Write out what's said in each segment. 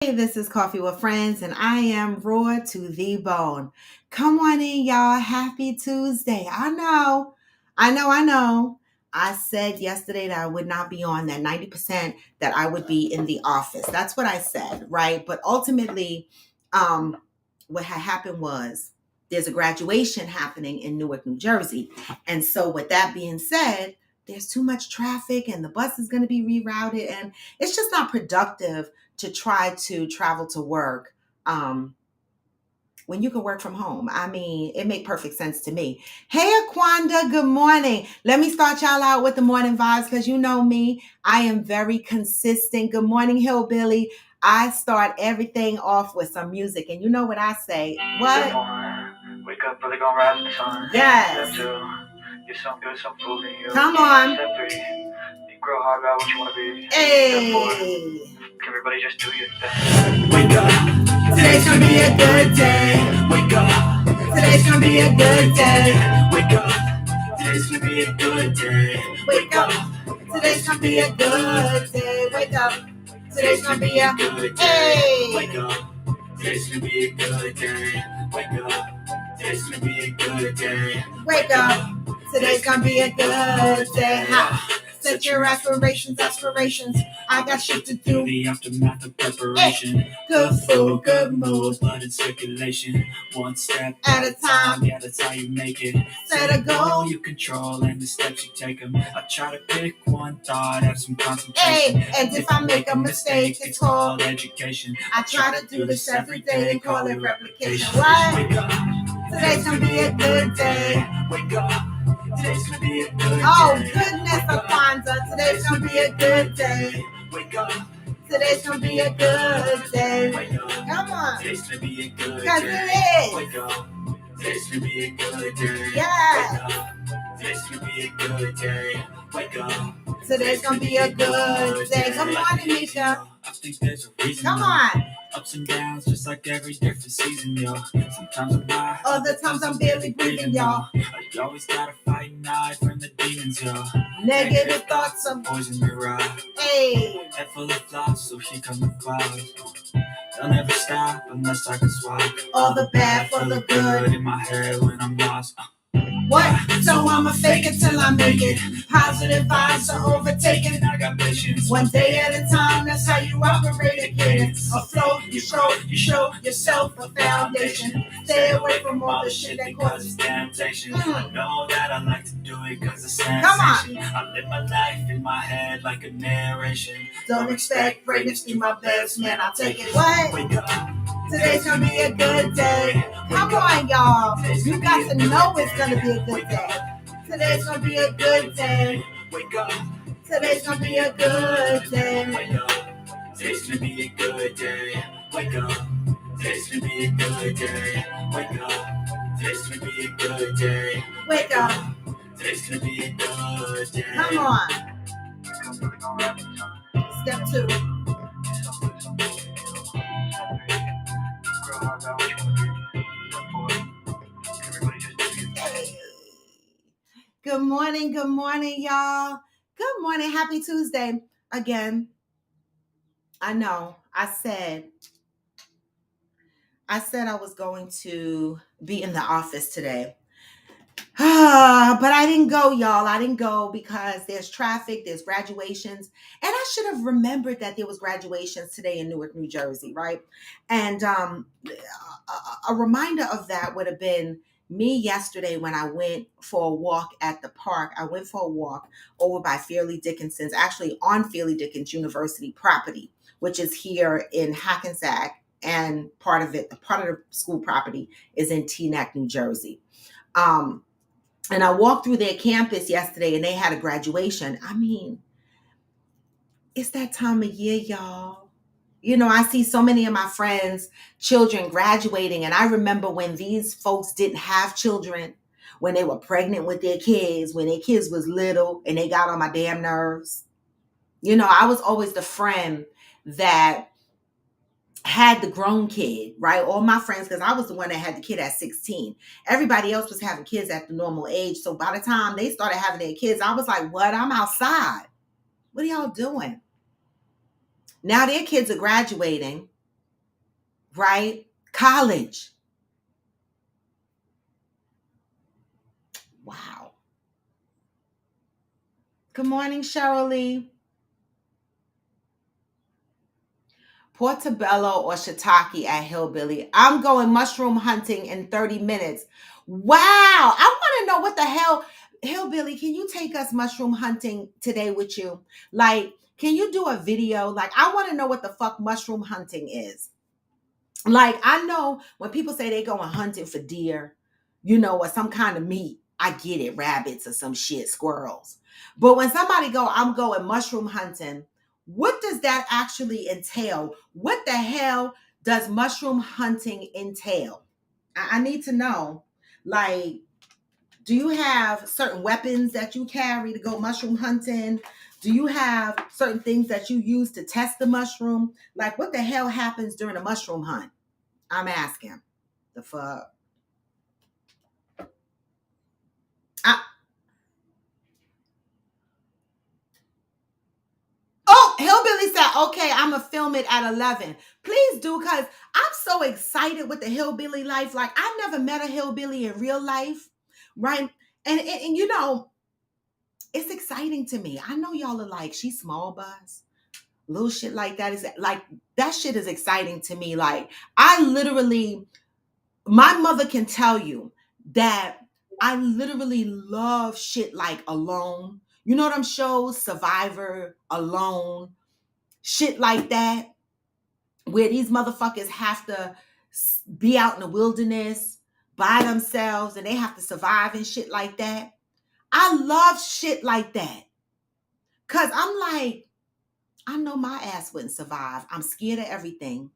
Hey, this is Coffee with Friends, and I am raw to the bone. Come on in, y'all. Happy Tuesday. I know. I said yesterday that I would not be on that 90% that I would be in the office. That's what I said, right? But ultimately, um, what had happened was there's a graduation happening in Newark, New Jersey. And so, with that being said, there's too much traffic and the bus is going to be rerouted, and it's just not productive to try to travel to work when you can work from home. I mean, it make perfect sense to me. Hey, Aquanda, good morning. Let me start y'all out with the morning vibes because you know me. I am very consistent. Good morning, Hillbilly. I start everything off with some music. And you know what I say? What? Wake up, really gonna rise with the sun. Yes. Step two, get some good, some food in you. Come on. Step three, you grow hard about what you want to be. Hey. Step four, everybody just do your thing. Wake up. Today's gonna be a good day. Wake up. Today's gonna be a good day. Wake up. Today's gonna be a good day. Wake up. Today's gonna be a good day. Wake up. Today's gonna be a good day. Wake up. Today's gonna be a good day. Wake up. Today's gonna be a good day. Wake up. Today's gonna be a good day. Ha. Set your aspirations. I got shit to do. The aftermath of preparation. Good food, good mood, blood in circulation. One step at a time. Yeah, that's how you make it. Set a goal you control and the steps you take them. I try to pick one thought, have some concentration. Hey, and if I make a mistake, it's called education. I try to do this every day and call it replication. What? Wake up. Today's gonna be a good day. Wake up. Today's gonna be a good day. Oh, goodness, Alfonso. Today's gonna be a good day. Wake up. Today's gonna be a good day. Wake up. Come on. Today's gonna be a good day. Cause it is. Wake up. Today's gonna be a good day. Yeah. Wake up. Today's gonna be a good day. Wake up. Today's gonna be a good day. Come on, Anisha. I think there's a reason. Come on. Ups and downs, just like every different season, yo. Sometimes I'm high, other times I'm barely breathing, y'all. You always gotta fight and hide from the demons, yo. Negative thoughts of poison mirage. Hey, head full of flies, so here come the flies. They'll never stop unless I can swap all the bad for the good in my head when I'm lost. What? So I'ma fake it till I make it. Positive vibes are overtaken. I got patience. One day at a time, that's how you operate again. A flow, you show yourself a foundation. Stay away from all the shit that causes temptation. I know that I like to do it cause it's sensation. Come on. I live my life in my head like a narration. Don't expect greatness through my best, man, I'll take it. What? Wake up. Today's gonna be a good day. Come on, y'all. You got to know it's gonna be a good day. Today's gonna be a good day. Wake up. Today's gonna be a good day. Wake up. Today's gonna be a good day. Wake up. Today's gonna be a good day. Wake up. Today's gonna be a good day. Wake up. Today's gonna be a good day. Come on. Step two. Good morning, y'all. Good morning, happy Tuesday. Again, I know I said I was going to be in the office today. But I didn't go, y'all. I didn't go because there's traffic, there's graduations. And I should have remembered that there was graduations today in Newark, New Jersey, right? And a reminder of that would have been me yesterday when I went for a walk at the park. I went for a walk over by Fairleigh Dickinson's, actually on Fairleigh Dickins University property, which is here in Hackensack. And part of the school property is in Teaneck, New Jersey. And I walked through their campus yesterday and they had a graduation. I mean, it's that time of year, y'all. You know, I see so many of my friends' children graduating. And I remember when these folks didn't have children, when they were pregnant with their kids, when their kids was little and they got on my damn nerves. You know, I was always the friend that had the grown kid, right? All my friends, because I was the one that had the kid at 16. Everybody else was having kids at the normal age. So by the time they started having their kids, I was like, what? I'm outside. What are y'all doing? Now their kids are graduating. right? College. Wow. Good morning, Cheryl Lee. Portobello or shiitake at Hillbilly. I'm going mushroom hunting in 30 minutes. Wow. I want to know what the hell. Hillbilly, can you take us mushroom hunting today with you? Like, can you do a video? Like, I want to know what the fuck mushroom hunting is. Like, I know when people say they going hunting for deer, or some kind of meat, I get it, rabbits or some shit, squirrels. But when somebody go, I'm going mushroom hunting, what does that actually entail? What the hell does mushroom hunting entail? I need to know. Like, do you have certain weapons that you carry to go mushroom hunting? Do you have certain things that you use to test the mushroom? Like, what the hell happens during a mushroom hunt? I'm asking. The fuck? I, oh, Hillbilly said, okay, I'm going to film it at 11. Please do, because I'm so excited with the Hillbilly life. Like, I've never met a Hillbilly in real life, right? And it's exciting to me. I know y'all are like, she's small buzz. Little shit like that is like, that shit is exciting to me. Like, I literally, my mother can tell you that I literally love shit like Alone. You know them shows, Survivor, Alone, shit like that, where these motherfuckers have to be out in the wilderness by themselves and they have to survive and shit like that. I love shit like that. Cause I'm like, I know my ass wouldn't survive. I'm scared of everything.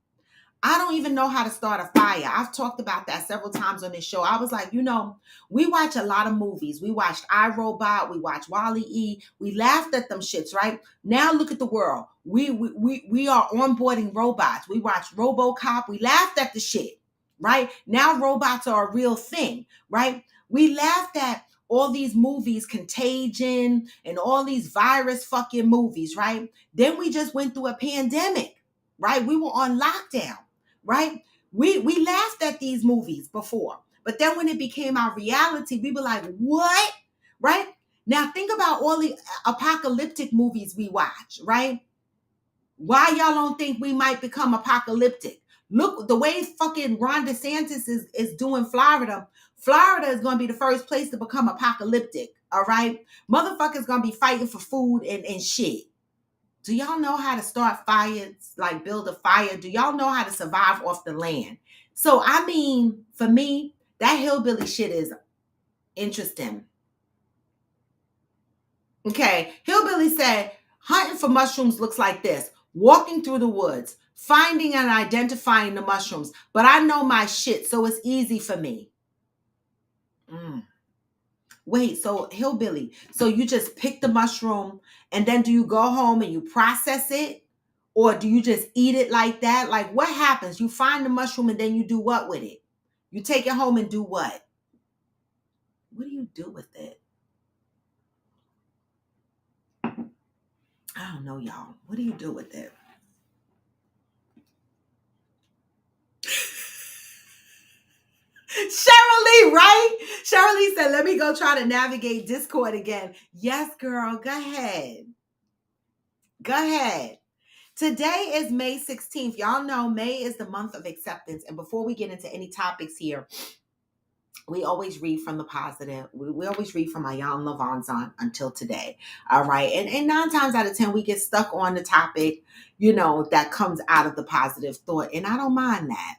I don't even know how to start a fire. I've talked about that several times on this show. I was like, we watch a lot of movies. We watched iRobot. We watched Wall-E. We laughed at them shits, right? Now look at the world. We are onboarding robots. We watched RoboCop. We laughed at the shit, right? Now robots are a real thing, right? We laughed at all these movies, Contagion, and all these virus fucking movies, right? Then we just went through a pandemic, right? We were on lockdown, right? We laughed at these movies before, but then when it became our reality, we were like, what? Right? Now think about all the apocalyptic movies we watch, right? Why y'all don't think we might become apocalyptic? Look, the way fucking Ron DeSantis is doing Florida. Florida is going to be the first place to become apocalyptic, all right? Motherfuckers going to be fighting for food and shit. Do y'all know how to start fires, like build a fire? Do y'all know how to survive off the land? So, I mean, for me, that hillbilly shit is interesting. Okay, hillbilly said, hunting for mushrooms looks like this. Walking through the woods, finding and identifying the mushrooms. But I know my shit, so it's easy for me. Wait, so hillbilly, so you just pick the mushroom and then do you go home and you process it? Or do you just eat it like that? Like, what happens? You find the mushroom and then you do what with it? You take it home and do what? What do you do with it? I don't know, y'all. What do you do with it? Cheryl Lee, right? Cheryl Lee said, let me go try to navigate Discord again. Yes, girl. Go ahead. Go ahead. Today is May 16th. Y'all know May is the month of acceptance. And before we get into any topics here, we always read from the positive. We always read from Ayan Lavanzan until today. All right. And 9 times out of 10, we get stuck on the topic, that comes out of the positive thought. And I don't mind that.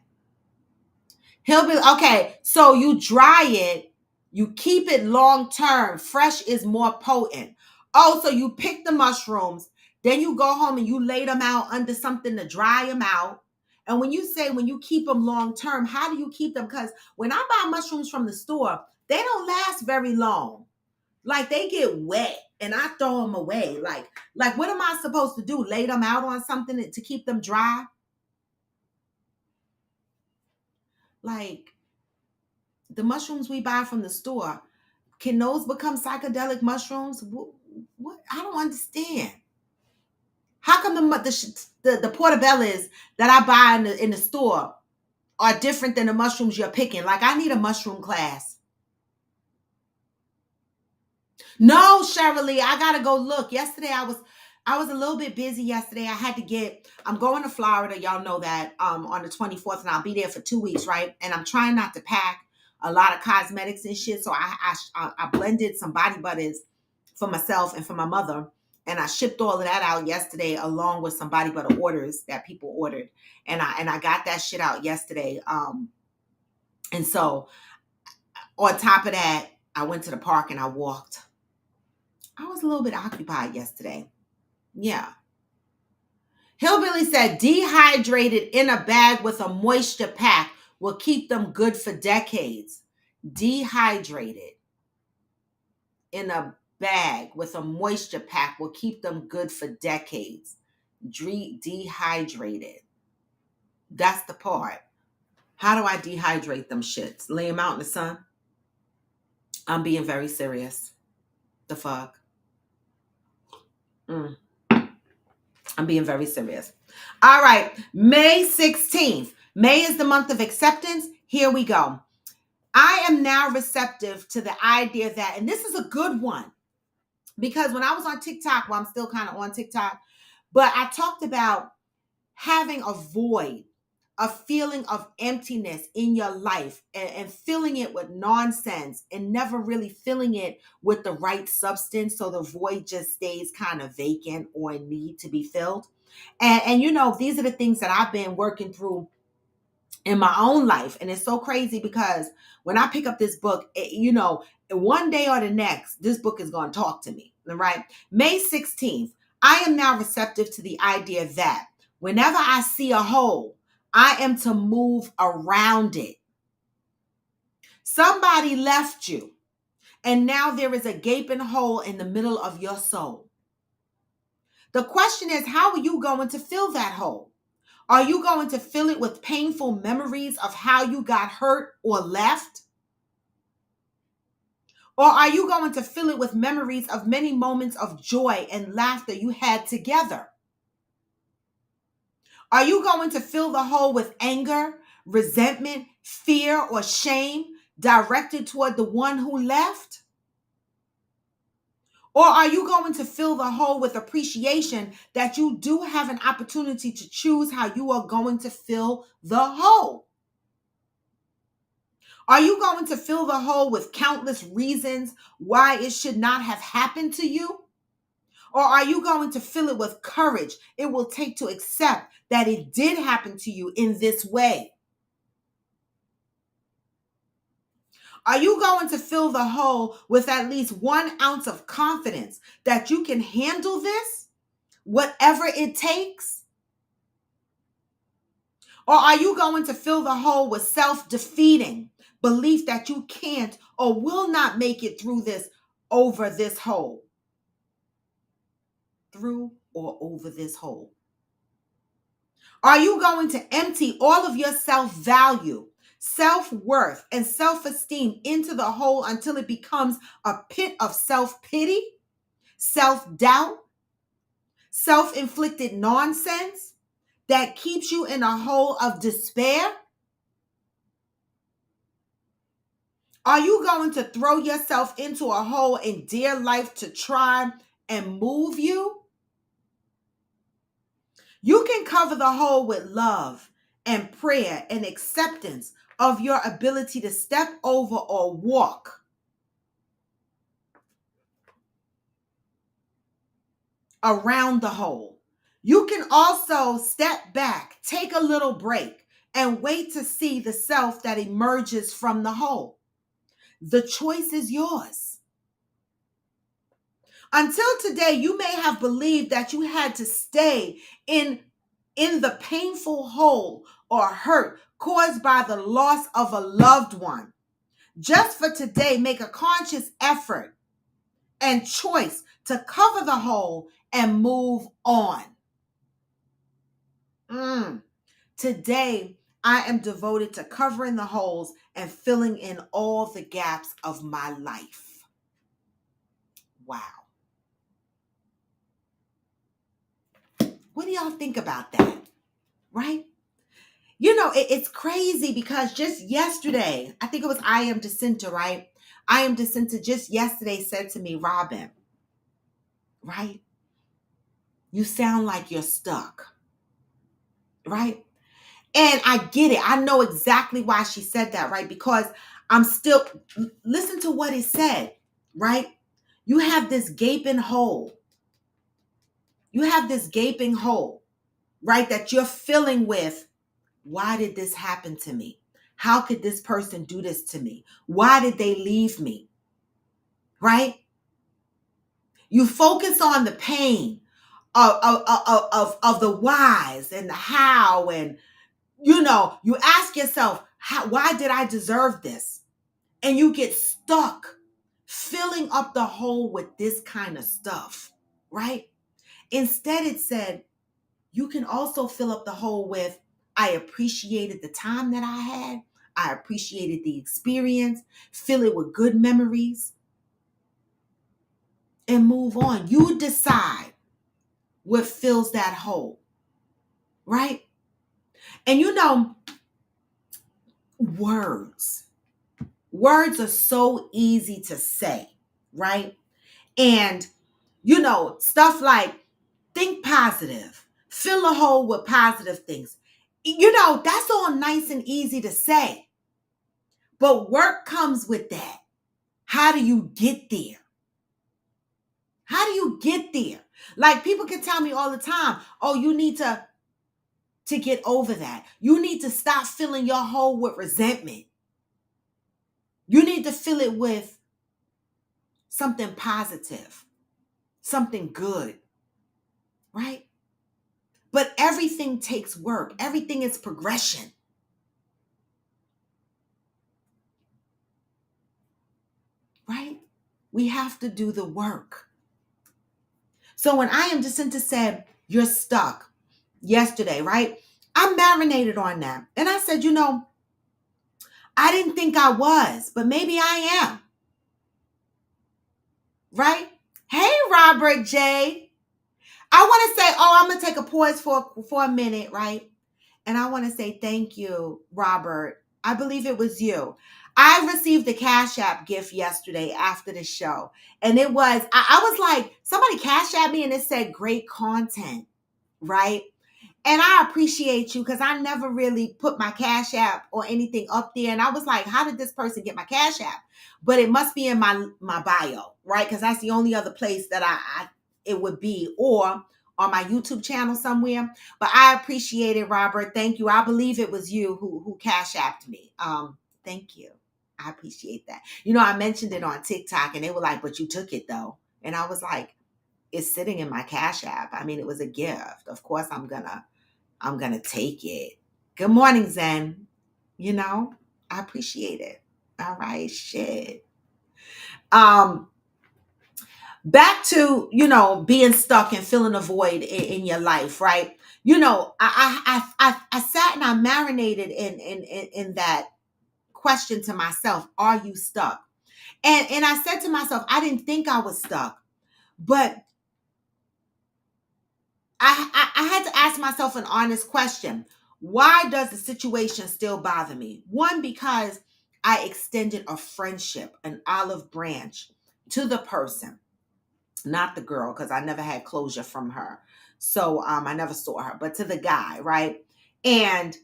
He'll be okay. So you dry it, you keep it long term. Fresh is more potent. Oh, so you pick the mushrooms, then you go home and you lay them out under something to dry them out. And when you keep them long term, how do you keep them? Because when I buy mushrooms from the store, they don't last very long. Like they get wet and I throw them away. Like what am I supposed to do? Lay them out on something to keep them dry? Like the mushrooms we buy from the store, can those become psychedelic mushrooms? What? I don't understand. How come the portobellos that I buy in the store are different than the mushrooms you're picking. Like, I need a mushroom class. No, Shirley, I gotta go look. Yesterday I was a little bit busy yesterday. I'm going to Florida, y'all know that, on the 24th, and I'll be there for 2 weeks, right? And I'm trying not to pack a lot of cosmetics and shit. So I blended some body butters for myself and for my mother. And I shipped all of that out yesterday, along with some body butter orders that people ordered. And I got that shit out yesterday. And so on top of that, I went to the park and I walked. I was a little bit occupied yesterday. Yeah. Hillbilly said dehydrated in a bag with a moisture pack will keep them good for decades. Dehydrated in a bag with a moisture pack will keep them good for decades. Dehydrated. That's the part. How do I dehydrate them shits? Lay them out in the sun? I'm being very serious. The fuck? I'm being very serious. All right. May 16th. May is the month of acceptance. Here we go. I am now receptive to the idea that, and this is a good one, because when I was on TikTok, well, I'm still kind of on TikTok, but I talked about having a void, a feeling of emptiness in your life, and filling it with nonsense and never really filling it with the right substance. So the void just stays kind of vacant or in need to be filled. And you know, these are the things that I've been working through in my own life. And it's so crazy because when I pick up this book, you know, one day or the next, this book is going to talk to me. All right. May 16th, I am now receptive to the idea that whenever I see a hole, I am to move around it. Somebody left you, and now there is a gaping hole in the middle of your soul. The question is, how are you going to fill that hole? Are you going to fill it with painful memories of how you got hurt or left? Or are you going to fill it with memories of many moments of joy and laughter you had together? Are you going to fill the hole with anger, resentment, fear, or shame directed toward the one who left? Or are you going to fill the hole with appreciation that you do have an opportunity to choose how you are going to fill the hole? Are you going to fill the hole with countless reasons why it should not have happened to you? Or are you going to fill it with courage it will take to accept that it did happen to you in this way? Are you going to fill the hole with at least 1 ounce of confidence that you can handle this, whatever it takes? Or are you going to fill the hole with self-defeating belief that you can't or will not make it through this, over this hole? Through or over this hole? Are you going to empty all of your self-value, self-worth, and self-esteem into the hole until it becomes a pit of self-pity, self-doubt, self-inflicted nonsense that keeps you in a hole of despair? Are you going to throw yourself into a hole and dare life to try and move you? You can cover the hole with love and prayer and acceptance of your ability to step over or walk around the hole. You can also step back, take a little break, and wait to see the self that emerges from the hole. The choice is yours. Until today, you may have believed that you had to stay in the painful hole or hurt caused by the loss of a loved one. Just for today, make a conscious effort and choice to cover the hole and move on. Today, I am devoted to covering the holes and filling in all the gaps of my life. Wow. What do y'all think about that? Right? It's crazy because just yesterday, I think it was I Am Jacinta, right? I Am Jacinta just yesterday said to me, Robin, right? You sound like you're stuck, right? And I get it. I know exactly why she said that, right? Because I'm still, listen to what it said, right? You have this gaping hole. You have this gaping hole, right? That you're filling with, why did this happen to me? How could this person do this to me? Why did they leave me? Right? You focus on the pain of the whys and the how, and you ask yourself, why did I deserve this? And you get stuck filling up the hole with this kind of stuff, right? Instead, it said, you can also fill up the hole with, I appreciated the time that I had. I appreciated the experience. Fill it with good memories and move on. You decide what fills that hole, right? And words. Words are so easy to say, right? And, stuff like think positive, fill a hole with positive things. That's all nice and easy to say. But work comes with that. How do you get there? How do you get there? Like people can tell me all the time, oh, you need to get over that. You need to stop filling your hole with resentment. You need to fill it with something positive, something good, right? But everything takes work. Everything is progression. Right? We have to do the work. So when I Am Jacinta said, you're stuck yesterday, right? I marinated on that. And I said, I didn't think I was, but maybe I am. Right? Hey, Robert J. I want to say, I'm going to take a pause for a minute, right? And I want to say thank you, Robert. I believe it was you. I received the Cash App gift yesterday after the show. And it was, I was like, somebody Cash App me and it said great content, right? And I appreciate you because I never really put my Cash App or anything up there. And I was like, how did this person get my Cash App? But it must be in my bio, right? Because that's the only other place that it would be, or on my YouTube channel somewhere. But I appreciate it, Robert. Thank you. I believe it was you who Cash Apped me. Thank you. I appreciate that. I mentioned it on TikTok and they were like, but you took it though. And I was like, it's sitting in my Cash App. I mean, it was a gift. Of course I'm gonna take it. Good morning, Zen. I appreciate it. All right, shit. Back to being stuck and filling a void in your life, right? I sat and I marinated in that question to myself: are you stuck? And I said to myself, I didn't think I was stuck, but I had to ask myself an honest question. Why does the situation still bother me? One, because I extended a friendship, an olive branch to the person, not the girl, because I never had closure from her. So I never saw her, but to the guy, right? And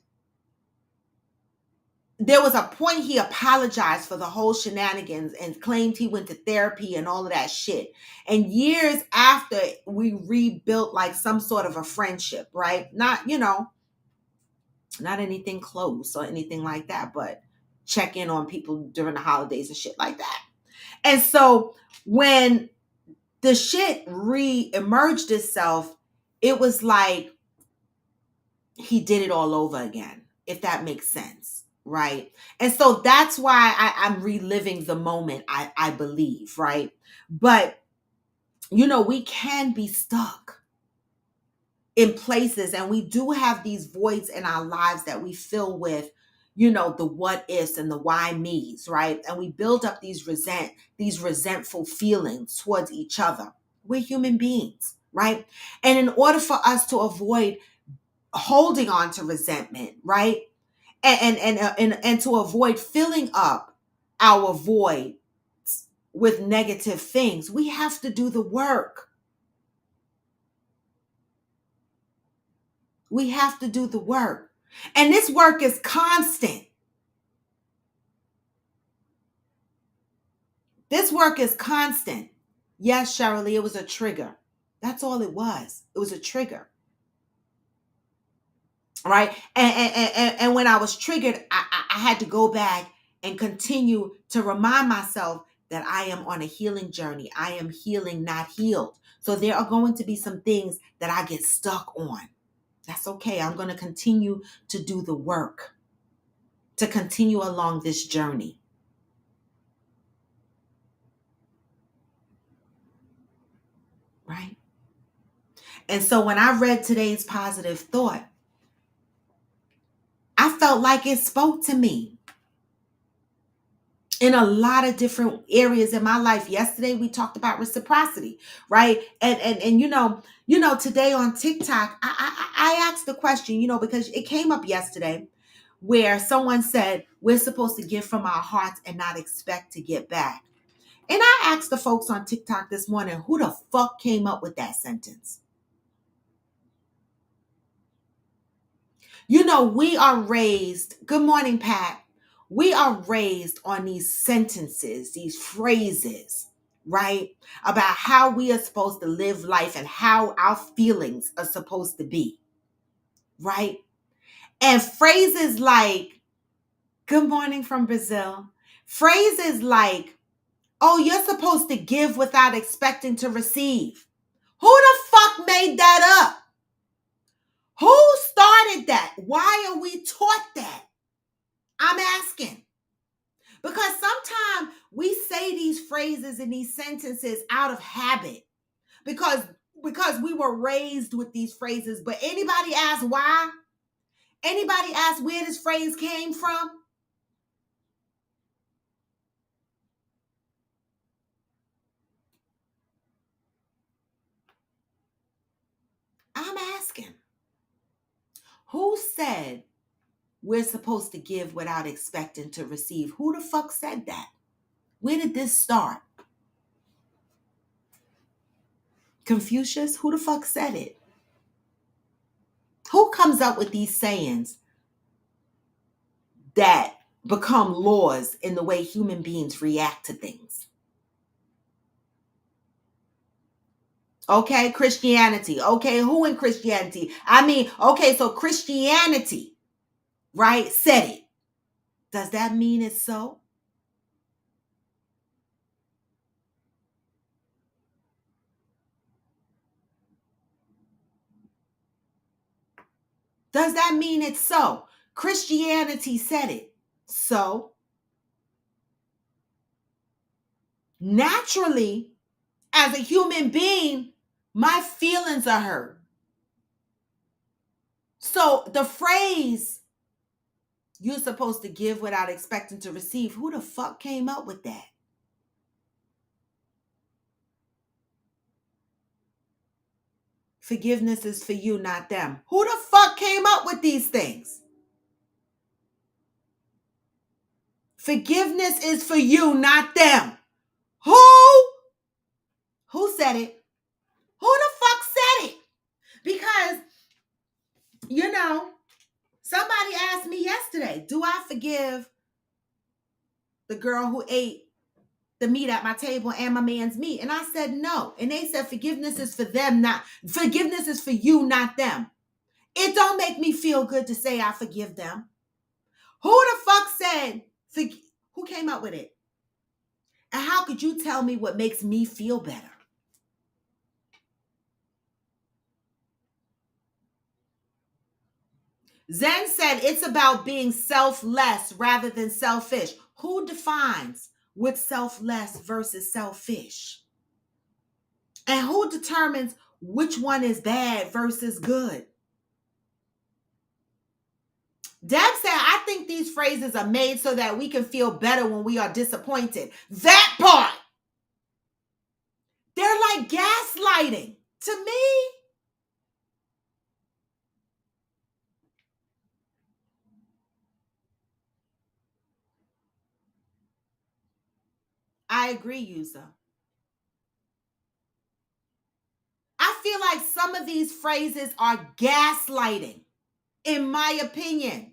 there was a point he apologized for the whole shenanigans and claimed he went to therapy and all of that shit. And years after, we rebuilt like some sort of a friendship, right? Not anything close or anything like that, but check in on people during the holidays and shit like that. And so when the shit re-emerged itself, it was like he did it all over again, if that makes sense, right? And so that's why I'm reliving the moment, I believe, right? But, we can be stuck in places, and we do have these voids in our lives that we fill with, the what ifs and the why me's, right? And we build up these resentful feelings towards each other. We're human beings, right? And in order for us to avoid holding on to resentment, right? And to avoid filling up our void with negative things, we have to do the work. We have to do the work. And this work is constant. This work is constant. Yes, Shirley, it was a trigger. That's all it was. It was a trigger. Right? And when I was triggered, I had to go back and continue to remind myself that I am on a healing journey. I am healing, not healed. So there are going to be some things that I get stuck on. That's okay. I'm going to continue to do the work, to continue along this journey. Right? And so when I read today's positive thought, I felt like it spoke to me in a lot of different areas in my life. Yesterday we talked about reciprocity, right? And today on TikTok, I asked the question, because it came up yesterday where someone said we're supposed to give from our hearts and not expect to get back. And I asked the folks on TikTok this morning, who the fuck came up with that sentence? We are raised, good morning, Pat. We are raised on these sentences, these phrases, right? About how we are supposed to live life and how our feelings are supposed to be, right? And phrases like, good morning from Brazil. Phrases like, oh, you're supposed to give without expecting to receive. Who the fuck made that up? Who started that? Why are we taught that? I'm asking. Because sometimes we say these phrases and these sentences out of habit because we were raised with these phrases. But anybody ask why? Anybody ask where this phrase came from? I'm asking. Who said we're supposed to give without expecting to receive? Who the fuck said that? Where did this start? Confucius? Who the fuck said it? Who comes up with these sayings that become laws in the way human beings react to things? Okay, Christianity. Okay, who in Christianity? Okay, so Christianity, right, said it. Does that mean it's so? Does that mean it's so? Christianity said it. So, naturally, as a human being, my feelings are hurt. So, the phrase, you're supposed to give without expecting to receive, who the fuck came up with that? Forgiveness is for you, not them. Who the fuck came up with these things? Forgiveness is for you, not them. Who? Who said it? Who the fuck said it? Because, somebody asked me yesterday, do I forgive the girl who ate the meat at my table and my man's meat? And I said no. And they said forgiveness is for them, forgiveness is for you, not them. It don't make me feel good to say I forgive them. Who the fuck said, who came up with it? And how could you tell me what makes me feel better? Zen said it's about being selfless rather than selfish. Who defines what's selfless versus selfish? And who determines which one is bad versus good? Deb said, I think these phrases are made so that we can feel better when we are disappointed. That part. They're like gaslighting to me. I agree, user. I feel like some of these phrases are gaslighting, in my opinion,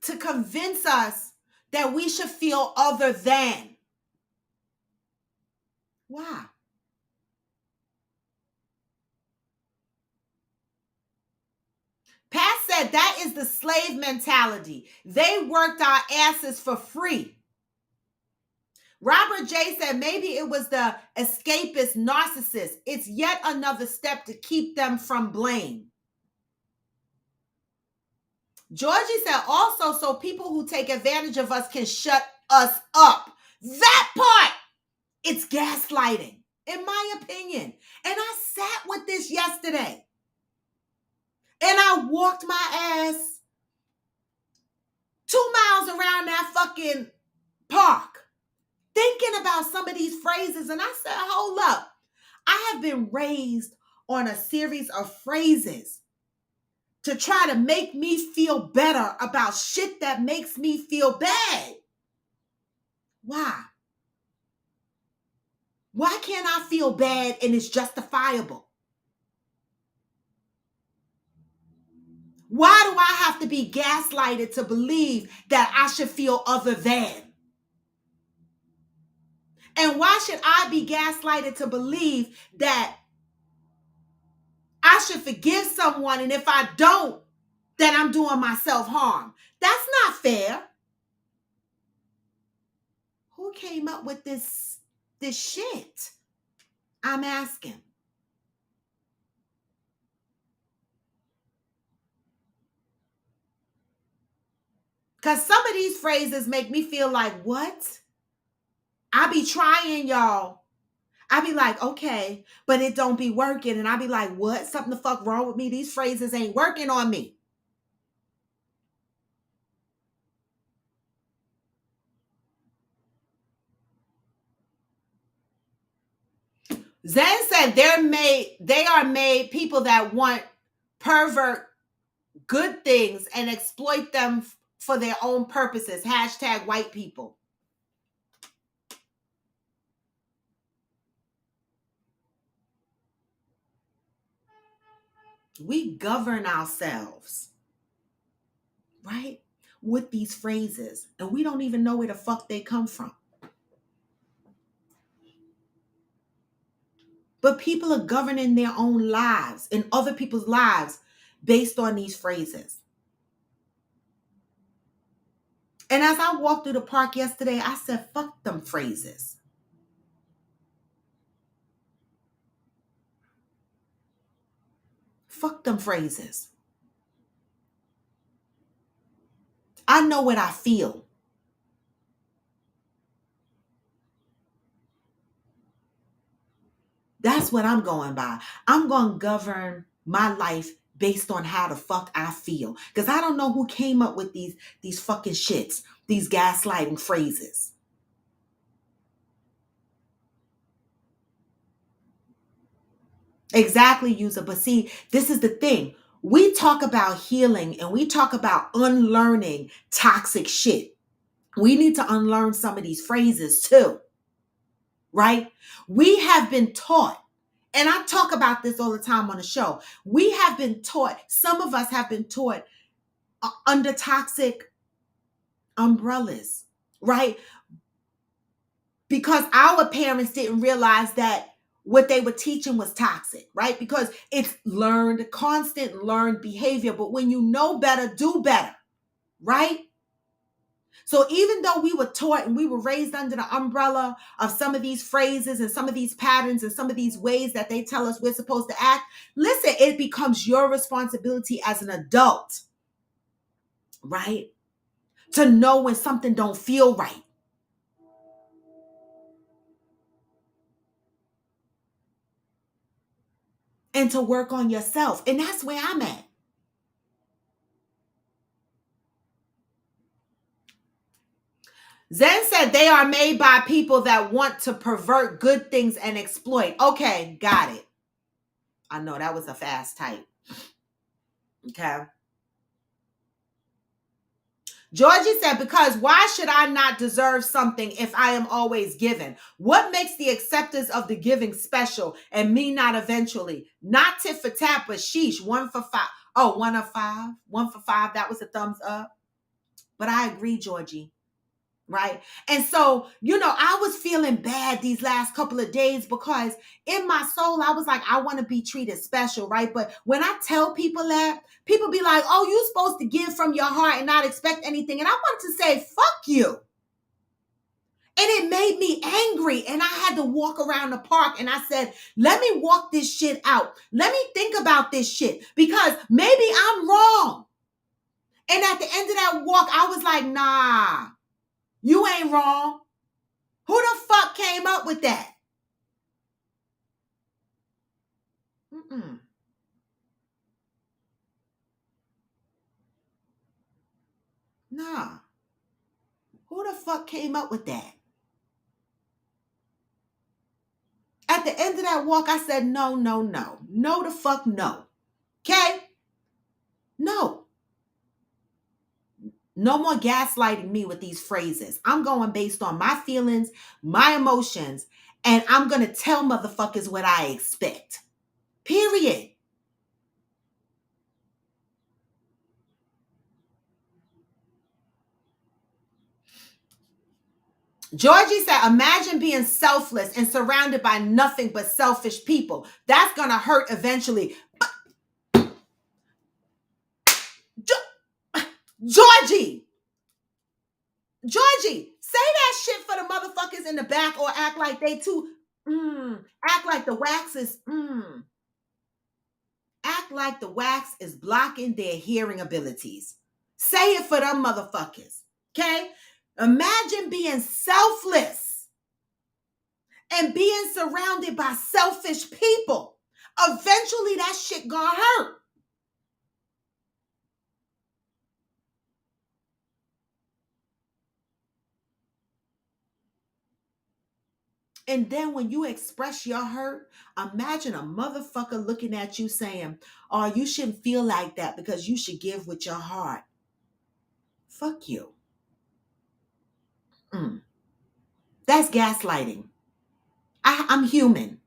to convince us that we should feel other than. Why? Pat said that is the slave mentality. They worked our asses for free. Robert J said maybe it was the escapist narcissist. It's yet another step to keep them from blame. Georgie said also so people who take advantage of us can shut us up. That part, it's gaslighting, in my opinion. And I sat with this yesterday. And I walked my ass 2 miles around that fucking park, thinking about some of these phrases. And I said, hold up. I have been raised on a series of phrases to try to make me feel better about shit that makes me feel bad. Why? Why can't I feel bad and it's justifiable? Why do I have to be gaslighted to believe that I should feel other than? And why should I be gaslighted to believe that I should forgive someone, and if I don't, then I'm doing myself harm? That's not fair. Who came up with this shit? I'm asking. Because some of these phrases make me feel like, what? I be trying, y'all. I be like, okay, but it don't be working. And I be like, what? Something the fuck wrong with me? These phrases ain't working on me. Zen said they are made people that want pervert good things and exploit them for their own purposes. Hashtag white people. We govern ourselves, right, with these phrases, and we don't even know where the fuck they come from. But people are governing their own lives and other people's lives based on these phrases. And as I walked through the park yesterday, I said, fuck them phrases. Fuck them phrases. I know what I feel. That's what I'm going by. I'm going to govern my life based on how the fuck I feel. Because I don't know who came up with these fucking shits, these gaslighting phrases. Exactly, user. But see, this is the thing. We talk about healing and we talk about unlearning toxic shit. We need to unlearn some of these phrases too, right? We have been taught, and I talk about this all the time on the show. We have been taught, some of us have been taught under toxic umbrellas, right? Because our parents didn't realize that what they were teaching was toxic, right? Because it's constant learned behavior. But when you know better, do better, right? So even though we were taught and we were raised under the umbrella of some of these phrases and some of these patterns and some of these ways that they tell us we're supposed to act, listen, it becomes your responsibility as an adult, right? To know when something don't feel right. And to work on yourself. And that's where I'm at. Zen said they are made by people that want to pervert good things and exploit. Okay, got it. I know that was a fast type. Okay. Georgie said, because why should I not deserve something if I am always given? What makes the acceptance of the giving special and me not eventually? Not tit for tat, but sheesh, 1 for 5. Oh, 1 of 5. 1 for 5. That was a thumbs up. But I agree, Georgie. Right. And so, I was feeling bad these last couple of days because in my soul, I was like, I want to be treated special. Right. But when I tell people that, people be like, oh, you're supposed to give from your heart and not expect anything. And I want to say, fuck you. And it made me angry. And I had to walk around the park and I said, let me walk this shit out. Let me think about this shit because maybe I'm wrong. And at the end of that walk, I was like, nah, you ain't wrong. Who the fuck came up with that? Mm-mm. Nah. Who the fuck came up with that? At the end of that walk, I said, no, no, no. No the fuck no. Okay? No. No more gaslighting me with these phrases. I'm going based on my feelings, my emotions, and I'm going to tell motherfuckers what I expect. Period. Georgie said, imagine being selfless and surrounded by nothing but selfish people. That's going to hurt eventually. Georgie, say that shit for the motherfuckers in the back or act like they too, act like the wax is, act like the wax is blocking their hearing abilities. Say it for them motherfuckers, okay? Imagine being selfless and being surrounded by selfish people. Eventually that shit gonna hurt. And then when you express your hurt, imagine a motherfucker looking at you saying, oh, you shouldn't feel like that because you should give with your heart. Fuck you. That's gaslighting. I'm human.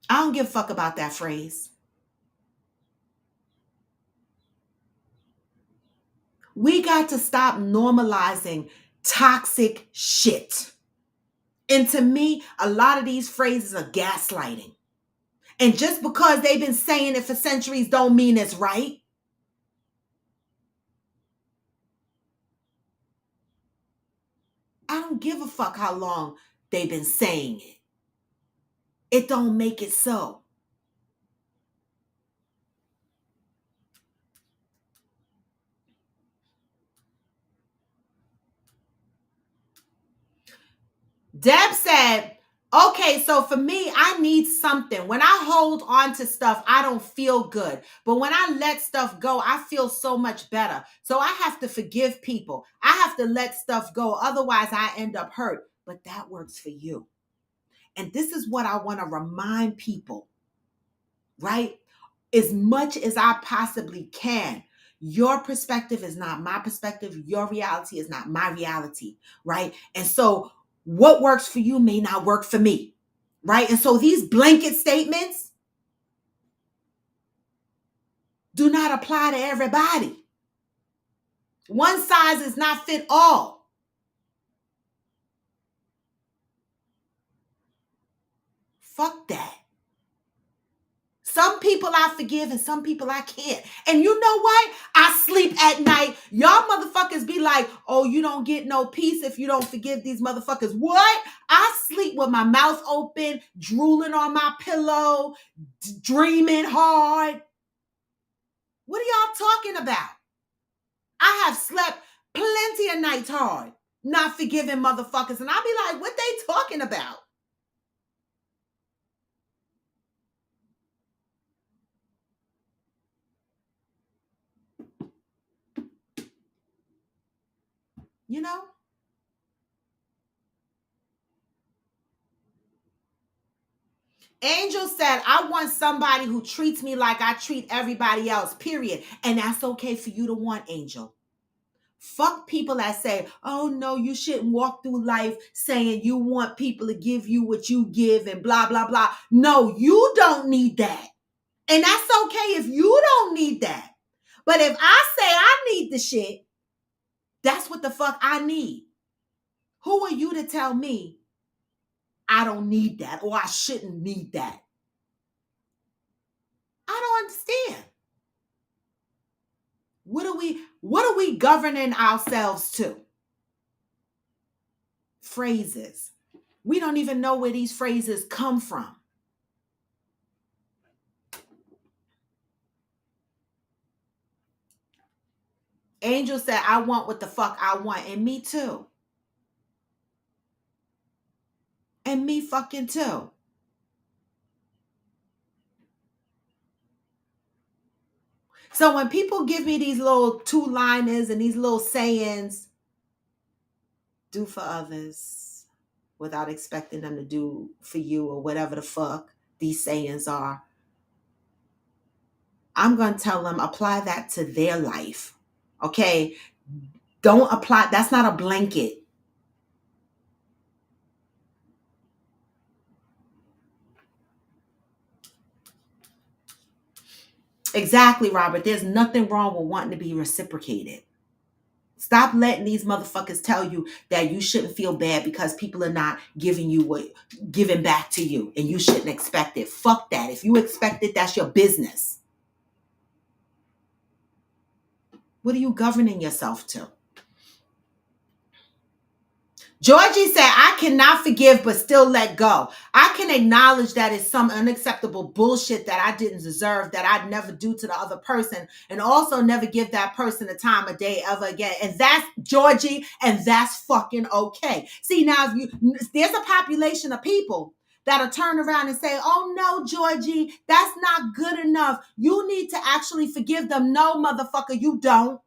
I don't give a fuck about that phrase. We got to stop normalizing toxic shit. And to me, a lot of these phrases are gaslighting. And just because they've been saying it for centuries don't mean it's right. I don't give a fuck how long they've been saying it. It don't make it so. Deb said, okay, so for me, I need something. When I hold on to stuff, I don't feel good. But when I let stuff go, I feel so much better. So I have to forgive people. I have to let stuff go. Otherwise, I end up hurt. But that works for you. And this is what I want to remind people, right? As much as I possibly can. Your perspective is not my perspective. Your reality is not my reality, right? And so what works for you may not work for me, right? And so these blanket statements do not apply to everybody. One size does not fit all. Fuck that. Some people I forgive and some people I can't. And you know what? I sleep at night. Y'all motherfuckers be like, oh, you don't get no peace if you don't forgive these motherfuckers. What? I sleep with my mouth open, drooling on my pillow, dreaming hard. What are y'all talking about? I have slept plenty of nights hard, not forgiving motherfuckers. And I'll be like, what they talking about? You know? Angel said, I want somebody who treats me like I treat everybody else, period. And that's okay for you to want, Angel. Fuck people that say, oh no, you shouldn't walk through life saying you want people to give you what you give and blah, blah, blah. No, you don't need that. And that's okay if you don't need that. But if I say I need the shit, that's what the fuck I need. Who are you to tell me I don't need that or I shouldn't need that? I don't understand. What are we governing ourselves to? Phrases. We don't even know where these phrases come from. Angel said, I want what the fuck I want. And me too. And me fucking too. So when people give me these little two-liners and these little sayings, do for others without expecting them to do for you or whatever the fuck these sayings are, I'm going to tell them, apply that to their life. Okay? Don't apply, that's not a blanket. Exactly, Robert. There's nothing wrong with wanting to be reciprocated. Stop letting these motherfuckers tell you that you shouldn't feel bad because people are not giving you what giving back to you and you shouldn't expect it. Fuck that. If you expect it, that's your business. What are you governing yourself to? Georgie said, I cannot forgive but still let go. I can acknowledge that it's some unacceptable bullshit that I didn't deserve, that I'd never do to the other person, and also never give that person a time of day ever again. And that's Georgie, and that's fucking okay. See, now there's a population of people that'll turn around and say, oh no, Georgie, that's not good enough. You need to actually forgive them. No, motherfucker, you don't,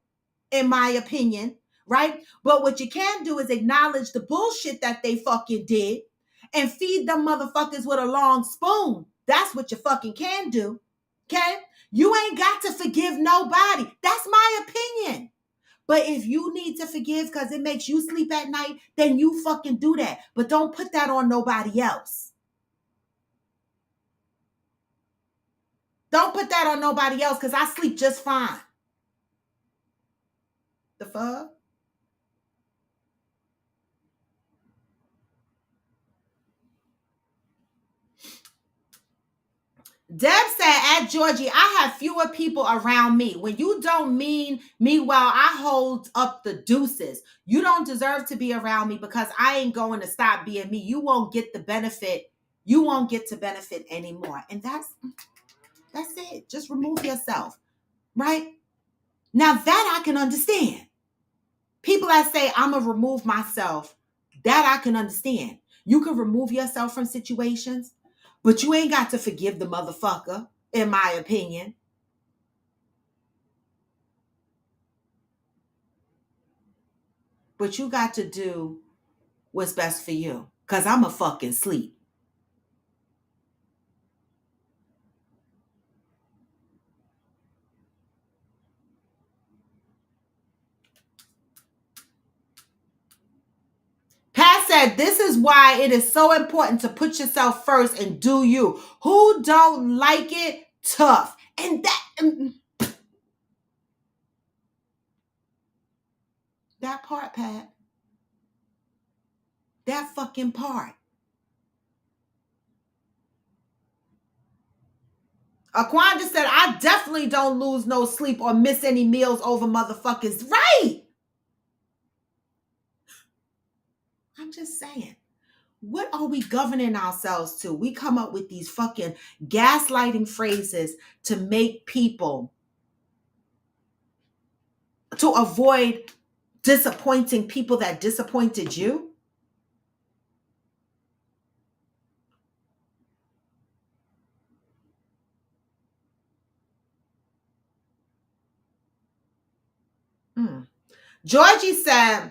in my opinion. Right? But what you can do is acknowledge the bullshit that they fucking did and feed them motherfuckers with a long spoon. That's what you fucking can do. Okay? You ain't got to forgive nobody. That's my opinion. But if you need to forgive because it makes you sleep at night, then you fucking do that. But don't put that on nobody else. Don't put that on nobody else because I sleep just fine. The fuck? Deb said, at Georgie, I have fewer people around me. When you don't mean me well, I hold up the deuces. You don't deserve to be around me because I ain't going to stop being me. You won't get the benefit. You won't get to benefit anymore. And that's it. Just remove yourself. Right? Now that I can understand. People that say, I'm going to remove myself, that I can understand. You can remove yourself from situations. But you ain't got to forgive the motherfucker, in my opinion. But you got to do what's best for you. Because I'm a fucking sleep. Pat said, this is why it is so important to put yourself first and do you. Who don't like it? Tough. And that part, Pat. That fucking part. Aquanda said, I definitely don't lose no sleep or miss any meals over motherfuckers. Right. I'm just saying. What are we governing ourselves to? We come up with these fucking gaslighting phrases to make people, to avoid disappointing people that disappointed you. Georgie said,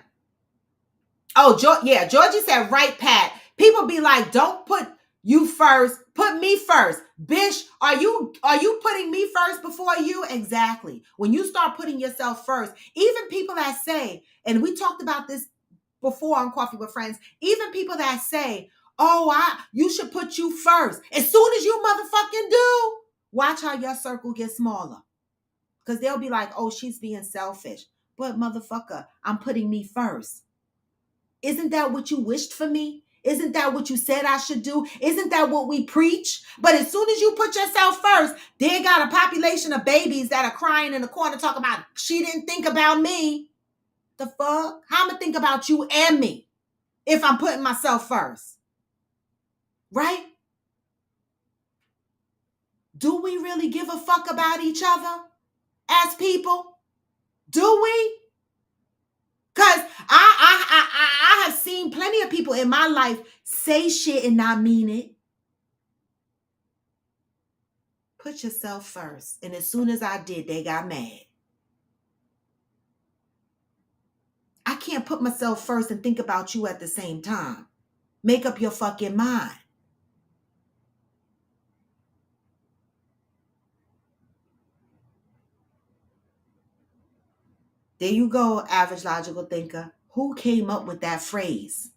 Georgie said, right, Pat. People be like, don't put You first. Put me first. Bitch, are you putting me first before you? Exactly. When you start putting yourself first, even people that say, and we talked about this before on Coffee with Friends, even people that say, oh, you should put you first. As soon as you motherfucking do, watch how your circle gets smaller. Because they'll be like, oh, she's being selfish. But motherfucker, I'm putting me first. Isn't that what you wished for me? Isn't that what you said I should do? Isn't that what we preach? But as soon as you put yourself first, they got a population of babies that are crying in the corner talking about, she didn't think about me. The fuck? How am I think about you and me if I'm putting myself first? Right? Do we really give a fuck about each other as people? Do we? Because I have seen plenty of people in my life say shit and not mean it. Put yourself first. And as soon as I did, they got mad. I can't put myself first and think about you at the same time. Make up your fucking mind. There you go, average logical thinker. Who came up with that phrase?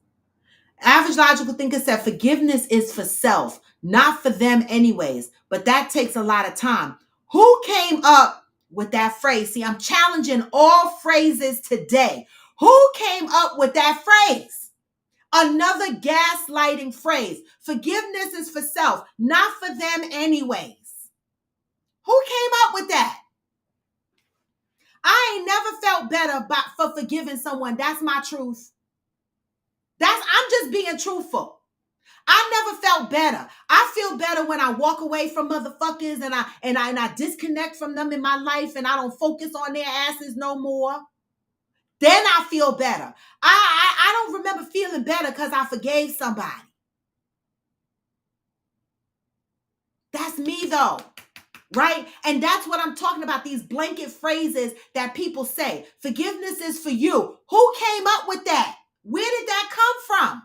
Average logical thinker said forgiveness is for self, not for them anyways. But that takes a lot of time. Who came up with that phrase? See, I'm challenging all phrases today. Who came up with that phrase? Another gaslighting phrase. Forgiveness is for self, not for them anyways. Who came up with that? I ain't never felt better for forgiving someone. That's my truth. I'm just being truthful. I never felt better. I feel better when I walk away from motherfuckers and I disconnect from them in my life and I don't focus on their asses no more. Then I feel better. I don't remember feeling better because I forgave somebody. That's me though. Right? And that's what I'm talking about. These blanket phrases that people say. Forgiveness is for you. Who came up with that? Where did that come from?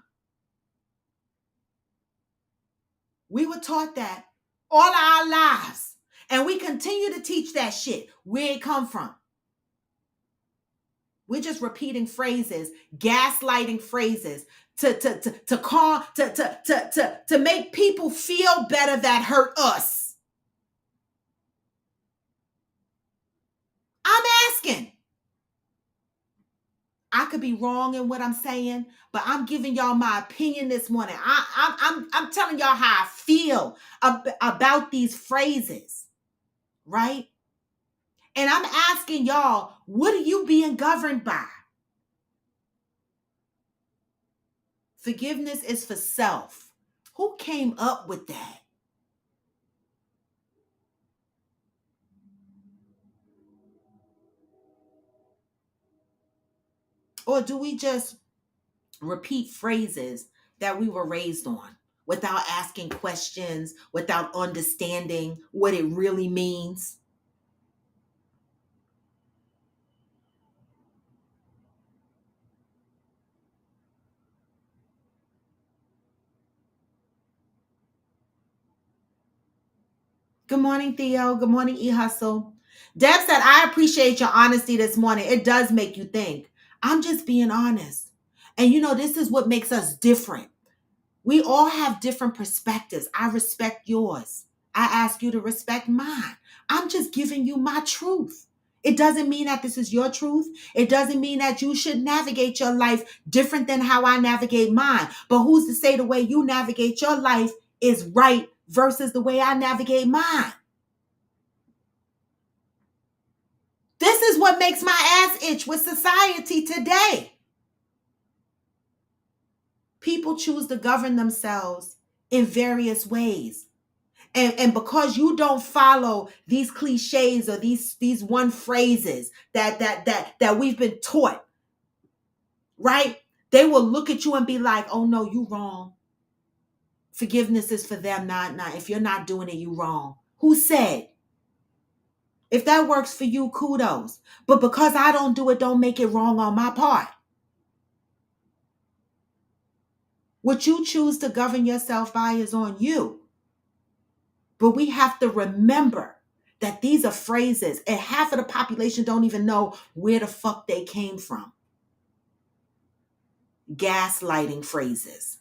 We were taught that all our lives. And we continue to teach that shit. Where it come from? We're just repeating phrases, gaslighting phrases to make people feel better that hurt us. I'm asking. I could be wrong in what I'm saying, but I'm giving y'all my opinion this morning. I'm telling y'all how I feel about these phrases, right? And I'm asking y'all, what are you being governed by? Forgiveness is for self. Who came up with that? Or do we just repeat phrases that we were raised on without asking questions, without understanding what it really means? Good morning, Theo. Good morning, E-Hustle. Deb said, I appreciate your honesty this morning. It does make you think. I'm just being honest. And this is what makes us different. We all have different perspectives. I respect yours. I ask you to respect mine. I'm just giving you my truth. It doesn't mean that this is your truth. It doesn't mean that you should navigate your life different than how I navigate mine. But who's to say the way you navigate your life is right versus the way I navigate mine? This is what makes my ass itch with society today. People choose to govern themselves in various ways. And because you don't follow these cliches or these one phrases that we've been taught, right? They will look at you and be like, oh no, you wrong. Forgiveness is for them, not. If you're not doing it, you wrong. Who said? If that works for you, kudos. But because I don't do it, don't make it wrong on my part. What you choose to govern yourself by is on you. But we have to remember that these are phrases, and half of the population don't even know where the fuck they came from. Gaslighting phrases.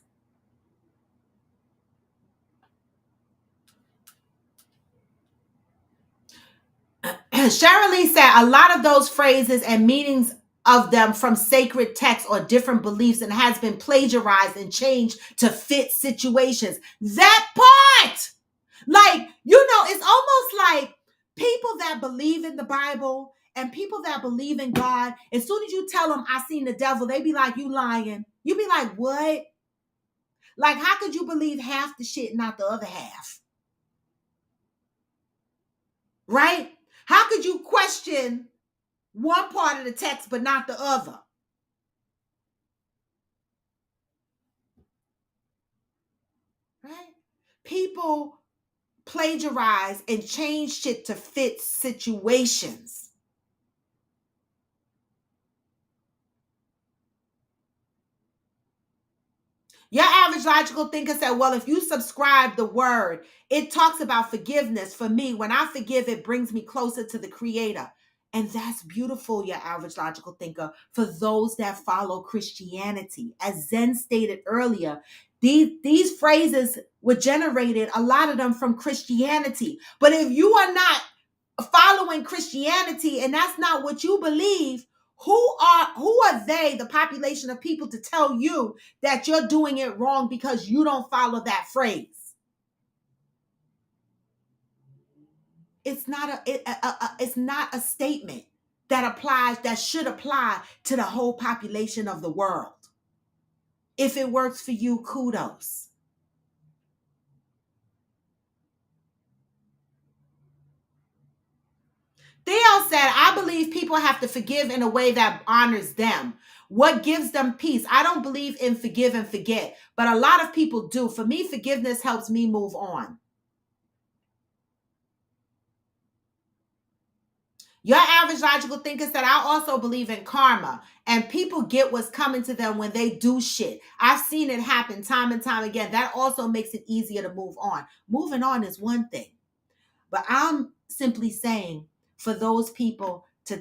Shirley said a lot of those phrases and meanings of them from sacred texts or different beliefs and has been plagiarized and changed to fit situations. That part! Like, it's almost like people that believe in the Bible and people that believe in God, as soon as you tell them, I seen the devil, they be like, you lying. You be like, what? Like, how could you believe half the shit, not the other half? Right? How could you question one part of the text, but not the other? Right? People plagiarize and change shit to fit situations. Your average logical thinker said, well, if you subscribe the word, it talks about forgiveness. For me, when I forgive, it brings me closer to the Creator. And that's beautiful, your average logical thinker, for those that follow Christianity. As Zen stated earlier, these phrases were generated, a lot of them from Christianity. But if you are not following Christianity and that's not what you believe, who are they, the population of people, to tell you that you're doing it wrong because you don't follow that phrase? It's not it's not a statement that should apply to the whole population of the world. If it works for you, kudos. Theo said, I believe people have to forgive in a way that honors them. What gives them peace? I don't believe in forgive and forget, but a lot of people do. For me, forgiveness helps me move on. Your average logical thinker said, I also believe in karma, and people get what's coming to them when they do shit. I've seen it happen time and time again. That also makes it easier to move on. Moving on is one thing, but I'm simply saying, for those people to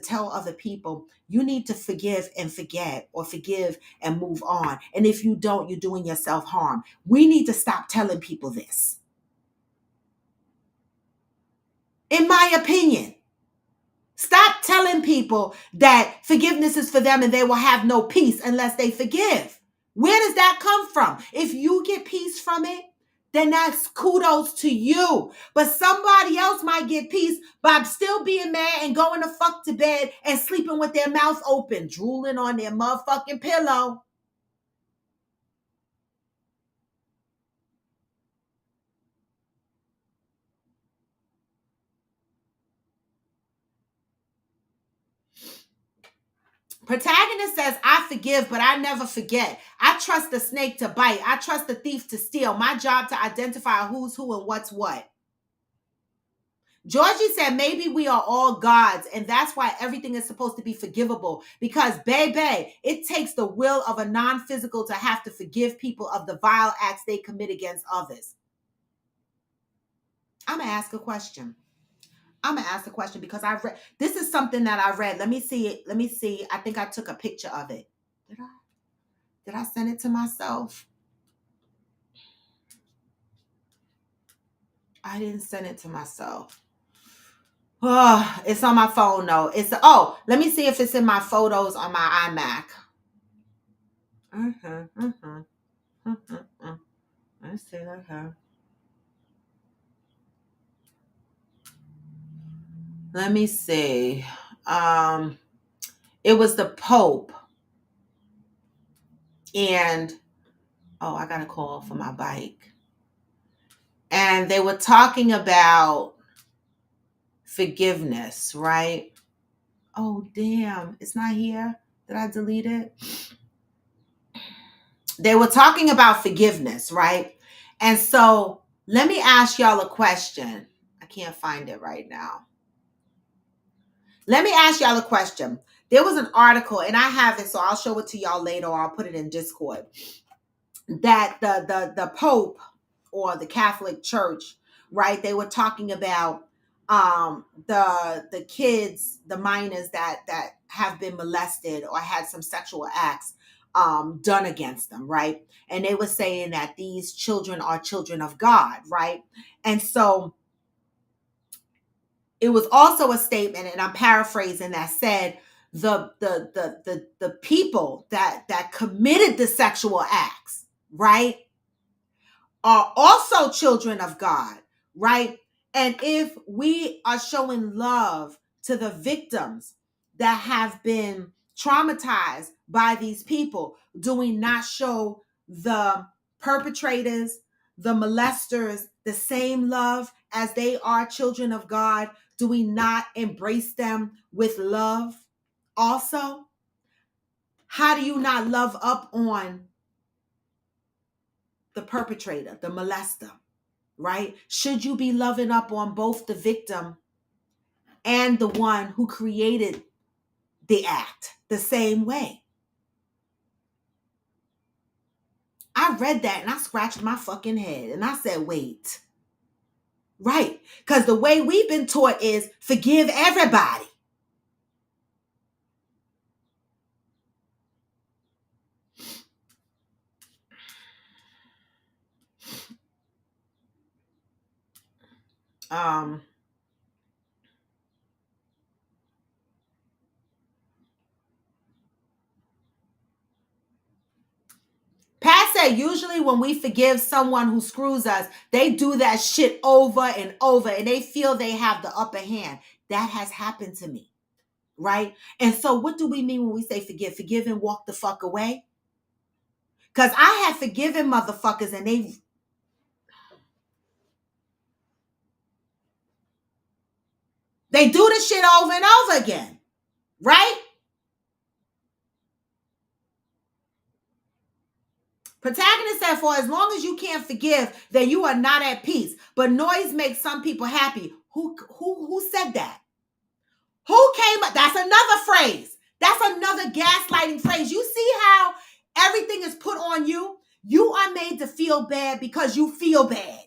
tell other people, you need to forgive and forget, or forgive and move on. And if you don't, you're doing yourself harm. We need to stop telling people this. In my opinion, stop telling people that forgiveness is for them and they will have no peace unless they forgive. Where does that come from? If you get peace from it, then that's kudos to you. But somebody else might get peace by still being mad and going the fuck to bed and sleeping with their mouth open, drooling on their motherfucking pillow. Protagonist says, I forgive, but I never forget. I trust the snake to bite. I trust the thief to steal. My job to identify who's who and what's what. Georgie said, maybe we are all gods, and that's why everything is supposed to be forgivable. Because, baby, it takes the will of a non-physical to have to forgive people of the vile acts they commit against others. I'm going to ask a question. Because I read, this is something that I read. Let me see it. Let me see. I think I took a picture of it. Did I send it to myself? I didn't send it to myself. Oh, it's on my phone though. Let me see if it's in my photos on my iMac. Let's see. Okay. Let me see. It was the Pope, and I got a call for my bike, and they were talking about forgiveness, right? Oh damn, it's not here. Did I delete it? They were talking about forgiveness, right? And so let me ask y'all a question. I can't find it right now. Let me ask y'all a question. There was an article, and I have it, so I'll show it to y'all later, or I'll put it in Discord. that the Pope or the Catholic Church, right? They were talking about the kids, the minors that have been molested or had some sexual acts done against them, right? And they were saying that these children are children of God, right? And so it was also a statement, and I'm paraphrasing, that said the people that committed the sexual acts, right, are also children of God, right? And if we are showing love to the victims that have been traumatized by these people, do we not show the perpetrators, the molesters, the same love as they are children of God? Do we not embrace them with love also? How do you not love up on the perpetrator, the molester? Right? Should you be loving up on both the victim and the one who created the act the same way? I read that and I scratched my fucking head and I said, wait. Right. Because the way we've been taught is forgive everybody. Pat said usually when we forgive someone who screws us, they do that shit over and over and they feel they have the upper hand. That has happened to me, right? And so what do we mean when we say forgive? Forgive and walk the fuck away? Because I have forgiven motherfuckers and they do the shit over and over again, right? Protagonist said, for as long as you can't forgive, then you are not at peace. But noise makes some people happy. Who said that? Who came up? That's another phrase. That's another gaslighting phrase. You see how everything is put on you? You are made to feel bad because you feel bad.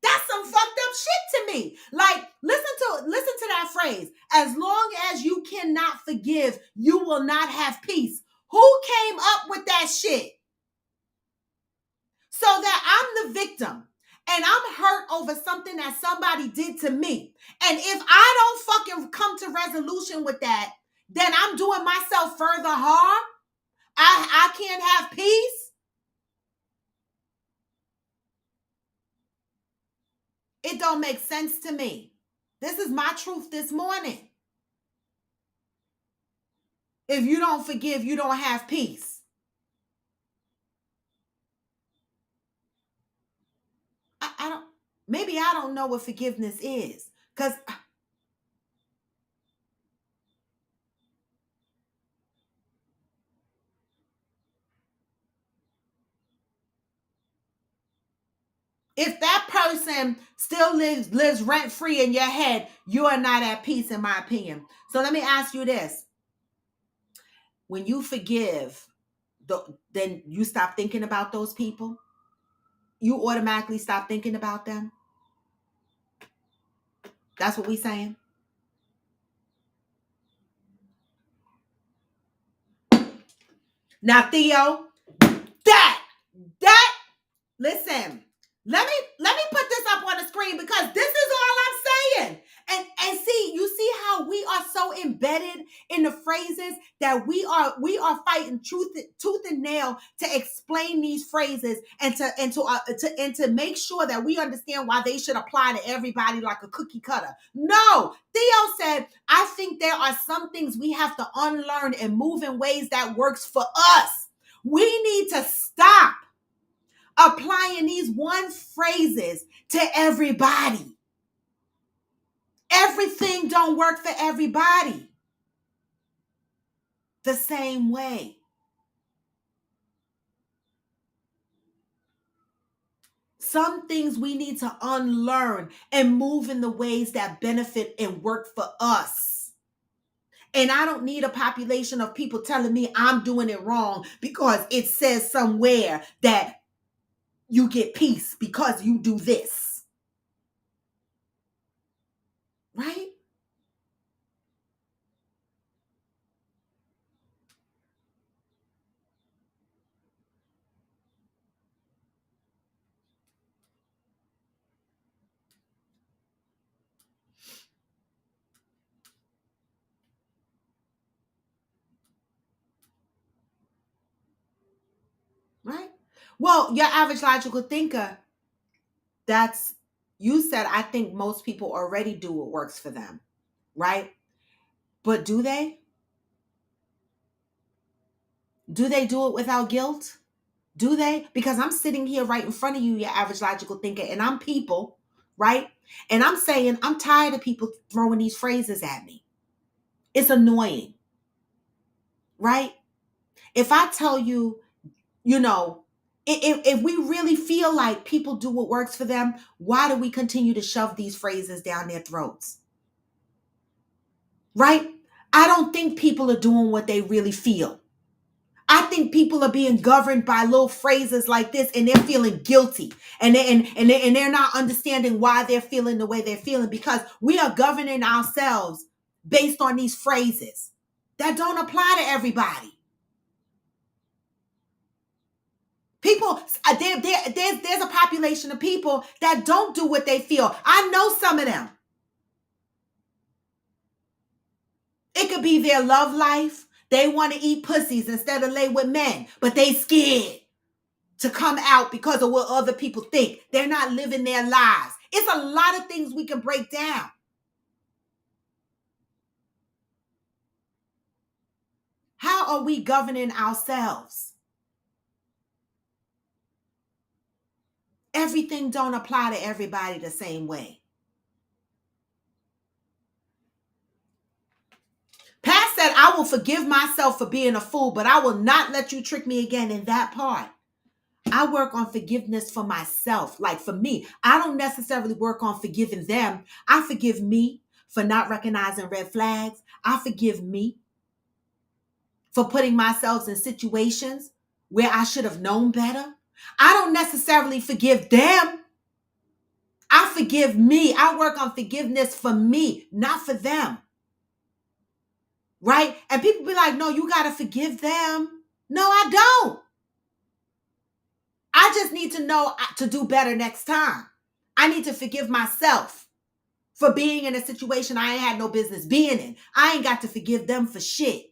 That's some fucked up shit to me. Like, listen to that phrase. As long as you cannot forgive, you will not have peace. Who came up with that shit? So that I'm the victim and I'm hurt over something that somebody did to me. And if I don't fucking come to resolution with that, then I'm doing myself further harm. I can't have peace. It don't make sense to me. This is my truth this morning. If you don't forgive, you don't have peace. Maybe I don't know what forgiveness is. Because if that person still lives rent-free in your head, you are not at peace, in my opinion. So let me ask you this. When you forgive, then you stop thinking about those people? You automatically stop thinking about them? That's what we saying? Now, Theo, that, listen, let me put this up on the screen because this is all I'm saying. And see, you see how we are so embedded in the phrases that we are fighting tooth and nail to explain these phrases and to make sure that we understand why they should apply to everybody like a cookie cutter. No, Theo said, I think there are some things we have to unlearn and move in ways that works for us. We need to stop applying these one phrases to everybody. Everything don't work for everybody the same way. Some things we need to unlearn and move in the ways that benefit and work for us. And I don't need a population of people telling me I'm doing it wrong because it says somewhere that you get peace because you do this. Right? Right? Well, your average logical thinker, that's, you said, I think most people already do what works for them. Right? But do they? Do they do it without guilt? Do they? Because I'm sitting here right in front of you, your average logical thinker, and I'm people, right? And I'm saying, I'm tired of people throwing these phrases at me. It's annoying, right? If I tell you, you know, if we really feel like people do what works for them, why do we continue to shove these phrases down their throats? Right? I don't think people are doing what they really feel. I think people are being governed by little phrases like this, and they're feeling guilty, and they're not understanding why they're feeling the way they're feeling, because we are governing ourselves based on these phrases that don't apply to everybody. People, there's a population of people that don't do what they feel. I know some of them. It could be their love life. They want to eat pussies instead of lay with men, but they scared to come out because of what other people think. They're not living their lives. It's a lot of things we can break down. How are we governing ourselves? Everything don't apply to everybody the same way. Pat said, I will forgive myself for being a fool, but I will not let you trick me again in that part. I work on forgiveness for myself. Like for me, I don't necessarily work on forgiving them. I forgive me for not recognizing red flags. I forgive me for putting myself in situations where I should have known better. I don't necessarily forgive them. I forgive me. I work on forgiveness for me, not for them. Right? And people be like, no, you got to forgive them. No, I don't. I just need to know to do better next time. I need to forgive myself for being in a situation I ain't had no business being in. I ain't got to forgive them for shit.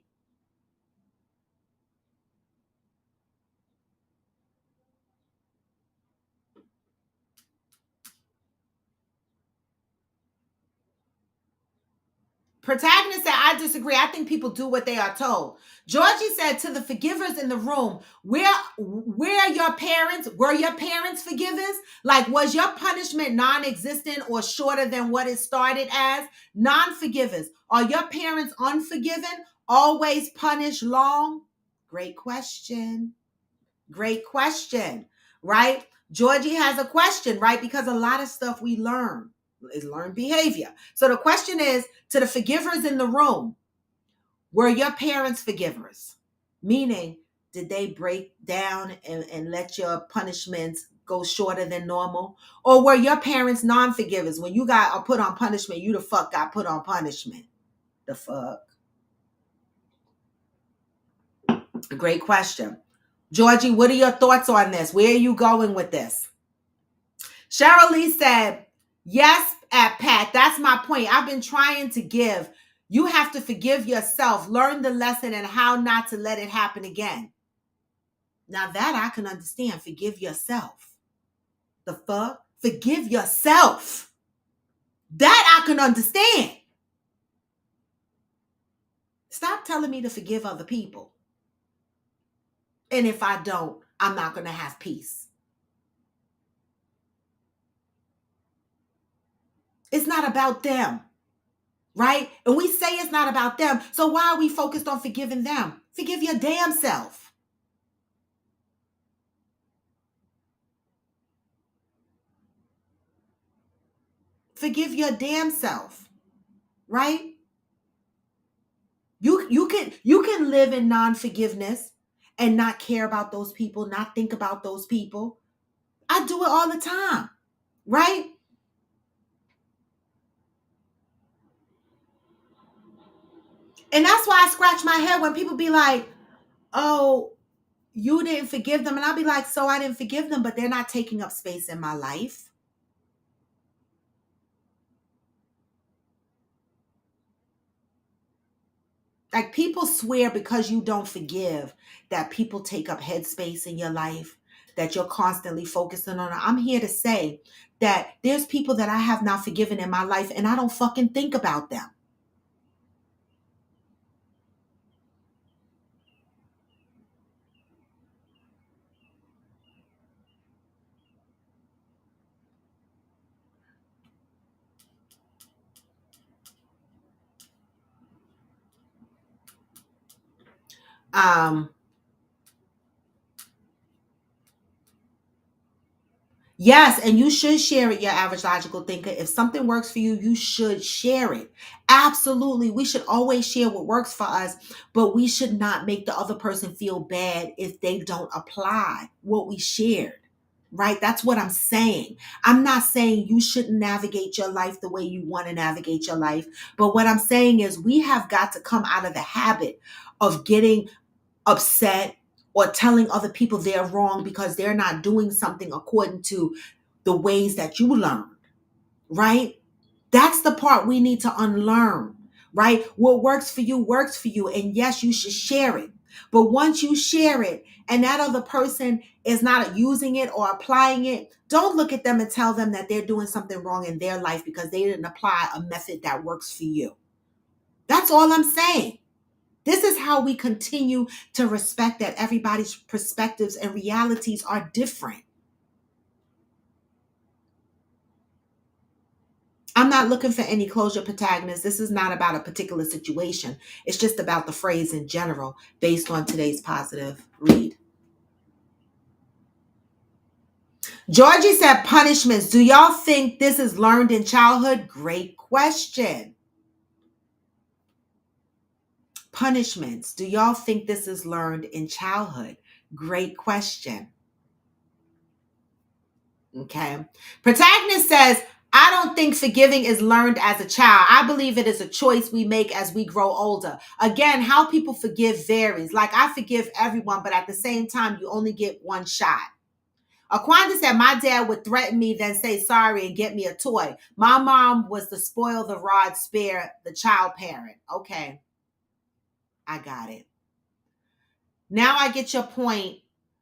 Protagonist said, I disagree. I think people do what they are told. Georgie said, to the forgivers in the room, where are your parents? Were your parents forgivers? Like, was your punishment non-existent or shorter than what it started as? Non-forgivers. Are your parents unforgiven? Always punished long? Great question. Great question, right? Georgie has a question, right? Because a lot of stuff we learn is learned behavior. So the question is, to the forgivers in the room, were your parents forgivers? Meaning, did they break down and let your punishments go shorter than normal? Or were your parents non-forgivers? When you got put on punishment, you the fuck got put on punishment. The fuck? Great question. Georgie, what are your thoughts on this? Where are you going with this? Cheryl Lee said, yes, at Pat, that's my point. I've been trying to give. You have to forgive yourself, learn the lesson and how not to let it happen again. Now that I can understand, forgive yourself. The fuck? Forgive yourself. That I can understand. Stop telling me to forgive other people. And if I don't, I'm not going to have peace. It's not about them. Right? And we say it's not about them. So why are we focused on forgiving them? Forgive your damn self. Forgive your damn self. Right? You can live in non-forgiveness and not care about those people, not think about those people. I do it all the time, right? And that's why I scratch my head when people be like, oh, you didn't forgive them. And I'll be like, so I didn't forgive them, but they're not taking up space in my life. Like people swear because you don't forgive that people take up headspace in your life, that you're constantly focusing on. I'm here to say that there's people that I have not forgiven in my life and I don't fucking think about them. Um, Yes, and you should share it, your average logical thinker. If something works for you, you should share it. Absolutely. We should always share what works for us, but we should not make the other person feel bad if they don't apply what we shared. Right? That's what I'm saying. I'm not saying you shouldn't navigate your life the way you want to navigate your life. But what I'm saying is we have got to come out of the habit of getting upset or telling other people they're wrong because they're not doing something according to the ways that you learned, right? That's the part we need to unlearn, right? What works for you works for you. And yes, you should share it. But once you share it and that other person is not using it or applying it, don't look at them and tell them that they're doing something wrong in their life because they didn't apply a method that works for you. That's all I'm saying. This is how we continue to respect that everybody's perspectives and realities are different. I'm not looking for any closure protagonists. This is not about a particular situation. It's just about the phrase in general based on today's positive read. Georgie said punishments. Do y'all think this is learned in childhood? Great question. Punishments. Do y'all think this is learned in childhood? Great question. Okay. Protagonist says, I don't think forgiving is learned as a child. I believe it is a choice we make as we grow older. Again, how people forgive varies. Like I forgive everyone, but at the same time, you only get one shot. Aquanda said, my dad would threaten me, then say sorry and get me a toy. My mom was the spoil the rod, spare the child parent. Okay, I got it. Now I get your point.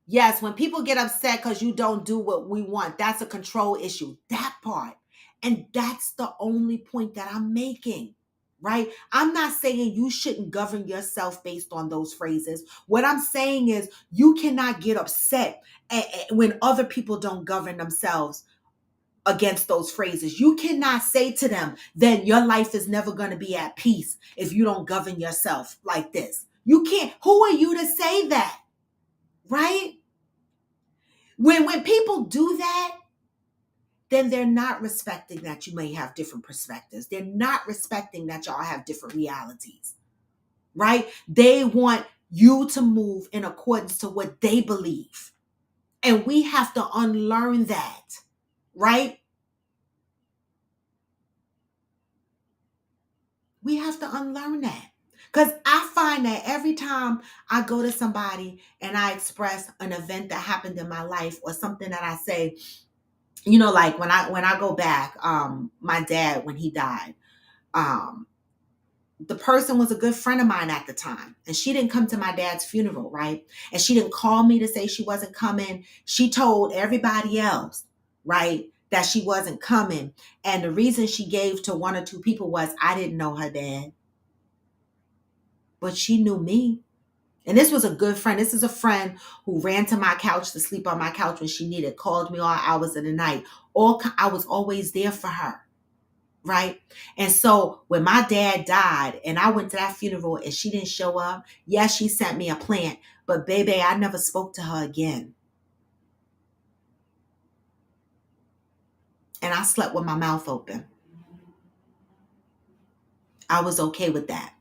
Yes, when people get upset because you don't do what we want, that's a control issue. That part. And that's the only point that I'm making, right? I'm not saying you shouldn't govern yourself based on those phrases. What I'm saying is you cannot get upset when other people don't govern themselves against those phrases. You cannot say to them, then your life is never going to be at peace if you don't govern yourself like this. You can't. Who are you to say that? Right? When people do that, then they're not respecting that you may have different perspectives. They're not respecting that y'all have different realities. Right? They want you to move in accordance to what they believe. And we have to unlearn that. Right? We have to unlearn that. Because I find that every time I go to somebody and I express an event that happened in my life or something that I say, you know, like when I go back, my dad, when he died, um, the person was a good friend of mine at the time. And she didn't come to my dad's funeral, right? And she didn't call me to say she wasn't coming. She told everybody else, right, that she wasn't coming. And the reason she gave to one or two people was I didn't know her dad, but she knew me. And this was a good friend. This is a friend who ran to my couch to sleep on my couch when she needed, called me all hours of the night. I was always there for her, right? And so when my dad died and I went to that funeral and she didn't show up, yes, she sent me a plant, but baby, I never spoke to her again. And I slept with my mouth open. I was okay with that.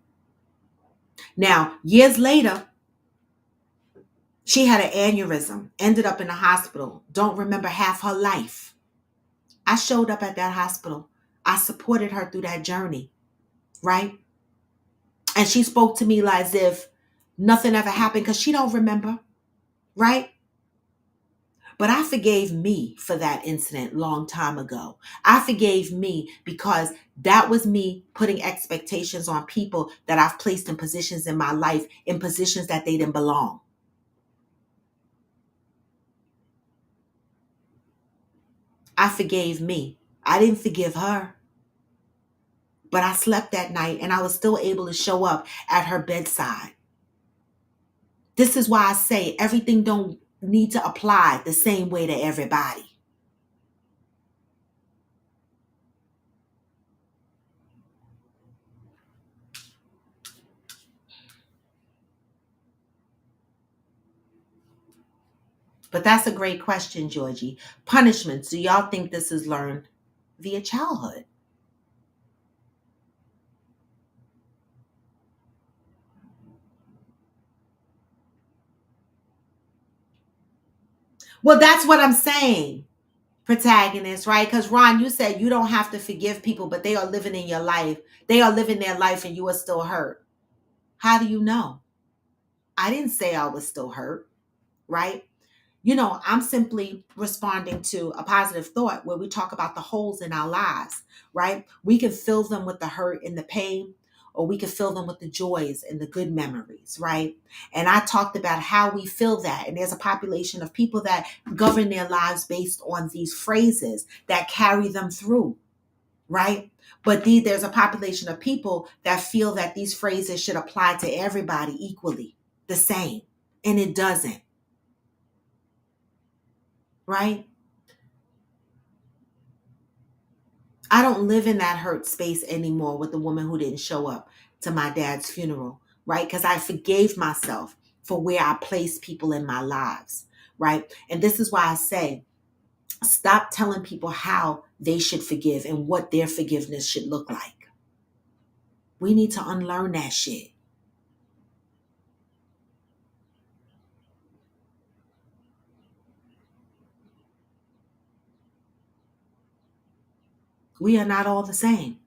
Now, years later, She had an aneurysm, ended up in the hospital, don't remember half her life. I showed up at that hospital. I supported her through that journey, right? And she spoke to me as if nothing ever happened because she don't remember, right? But I forgave me for that incident long time ago. I forgave me because that was me putting expectations on people that I've placed in positions in my life, in positions that they didn't belong. I forgave me. I didn't forgive her. But I slept that night and I was still able to show up at her bedside. This is why I say everything don't need to apply the same way to everybody. But that's a great question, Georgie. Punishments. Do y'all think this is learned via childhood? Well, that's what I'm saying. Protagonist, right? Because Ron, you said you don't have to forgive people, but they are living in your life. They are living their life and you are still hurt. How do you know? I didn't say I was still hurt, right? I'm simply responding to a positive thought where we talk about the holes in our lives, right? We can fill them with the hurt and the pain, or we can fill them with the joys and the good memories, right? And I talked about how we fill that. And there's a population of people that govern their lives based on these phrases that carry them through, right? But there's a population of people that feel that these phrases should apply to everybody equally, the same. And it doesn't, right? I don't live in that hurt space anymore with the woman who didn't show up to my dad's funeral, right? Because I forgave myself for where I placed people in my lives, right? And this is why I say, stop telling people how they should forgive and what their forgiveness should look like. We need to unlearn that shit. We are not all the same.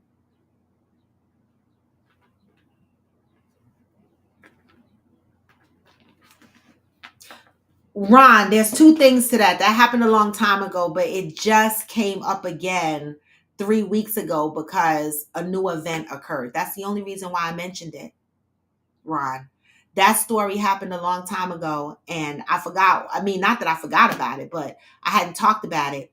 Ron, there's two things to that. That happened a long time ago, but it just came up again 3 weeks ago because a new event occurred. That's the only reason why I mentioned it, Ron. That story happened a long time ago and I forgot. I mean, not that I forgot about it, but I hadn't talked about it.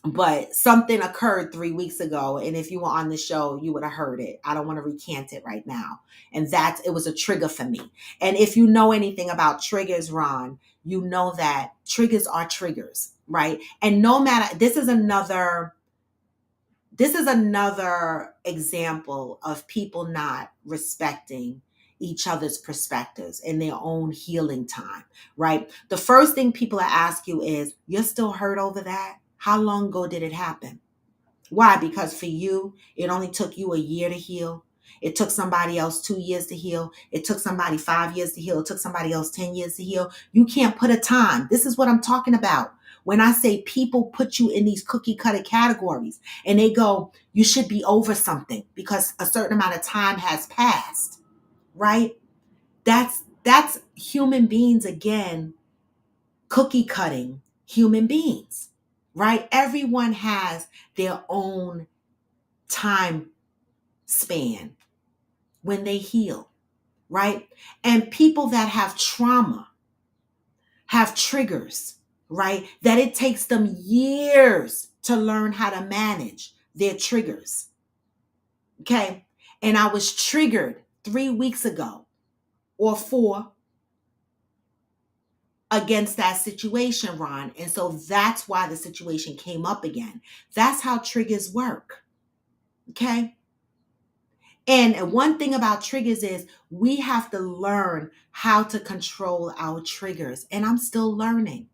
But something occurred 3 weeks ago. And if you were on the show, you would have heard it. I don't want to recant it right now. And it was a trigger for me. And if you know anything about triggers, Ron, you know that triggers are triggers, right? And no matter, this is another example of people not respecting each other's perspectives in their own healing time, right? The first thing people ask you is, you're still hurt over that? How long ago did it happen? Why? Because for you, it only took you a year to heal. It took somebody else 2 years to heal. It took somebody 5 years to heal. It took somebody else 10 years to heal. You can't put a time. This is what I'm talking about. When I say people put you in these cookie cutter categories and they go, you should be over something because a certain amount of time has passed, right? That's human beings again, cookie cutting human beings, right? Everyone has their own time span when they heal, right? And people that have trauma have triggers, right? That it takes them years to learn how to manage their triggers, okay? And I was triggered 3 weeks ago or four against that situation, Ron. And so that's why the situation came up again. That's how triggers work, okay? And one thing about triggers is we have to learn how to control our triggers. And I'm still learning.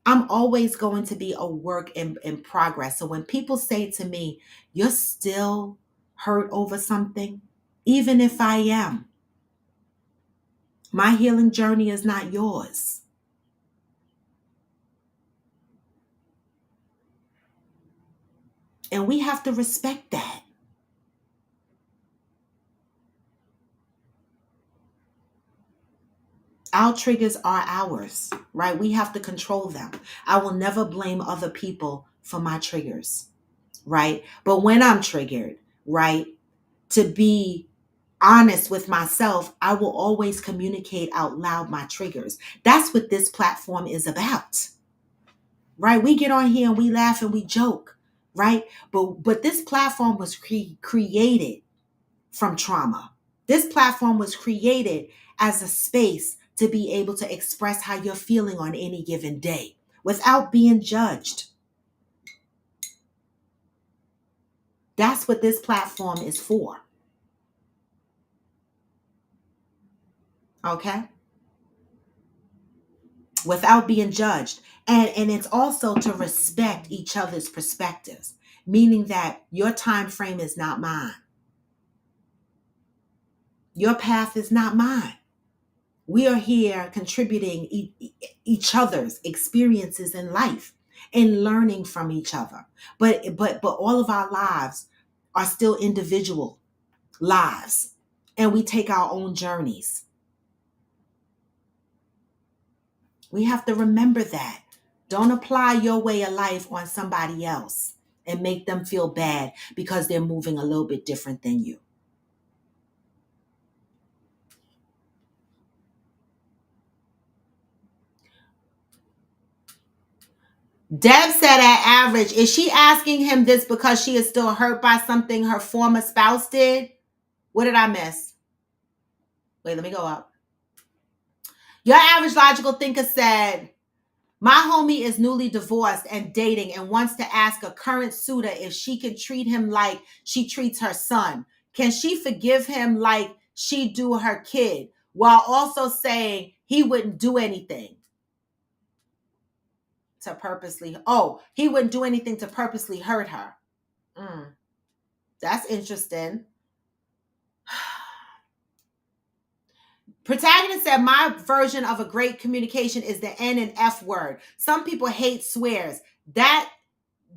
I'm always going to be a work in progress. So when people say to me, you're still hurt over something, even if I am, My healing journey is not yours. And we have to respect that. Our triggers are ours, right? We have to control them. I will never blame other people for my triggers, right? But when I'm triggered, right, to be honest with myself, I will always communicate out loud my triggers. That's what this platform is about, right? We get on here and we laugh and we joke, right? But this platform was created from trauma. This platform was created as a space to be able to express how you're feeling on any given day without being judged. That's what this platform is for. Okay? Without being judged. And it's also to respect each other's perspectives, meaning that your time frame is not mine. Your path is not mine. We are here contributing each other's experiences in life and learning from each other. But all of our lives are still individual lives, and we take our own journeys. We have to remember that. Don't apply your way of life on somebody else and make them feel bad because they're moving a little bit different than you. Deb said at average, is she asking him this because she is still hurt by something her former spouse did? What did I miss? Wait, let me go up. Your average logical thinker said, my homie is newly divorced and dating and wants to ask a current suitor if she can treat him like she treats her son. Can she forgive him like she do her kid, while also saying he wouldn't do anything to purposely, he wouldn't do anything to purposely hurt her. That's interesting. Protagonist said, my version of a great communication is the N and F word. Some people hate swears. That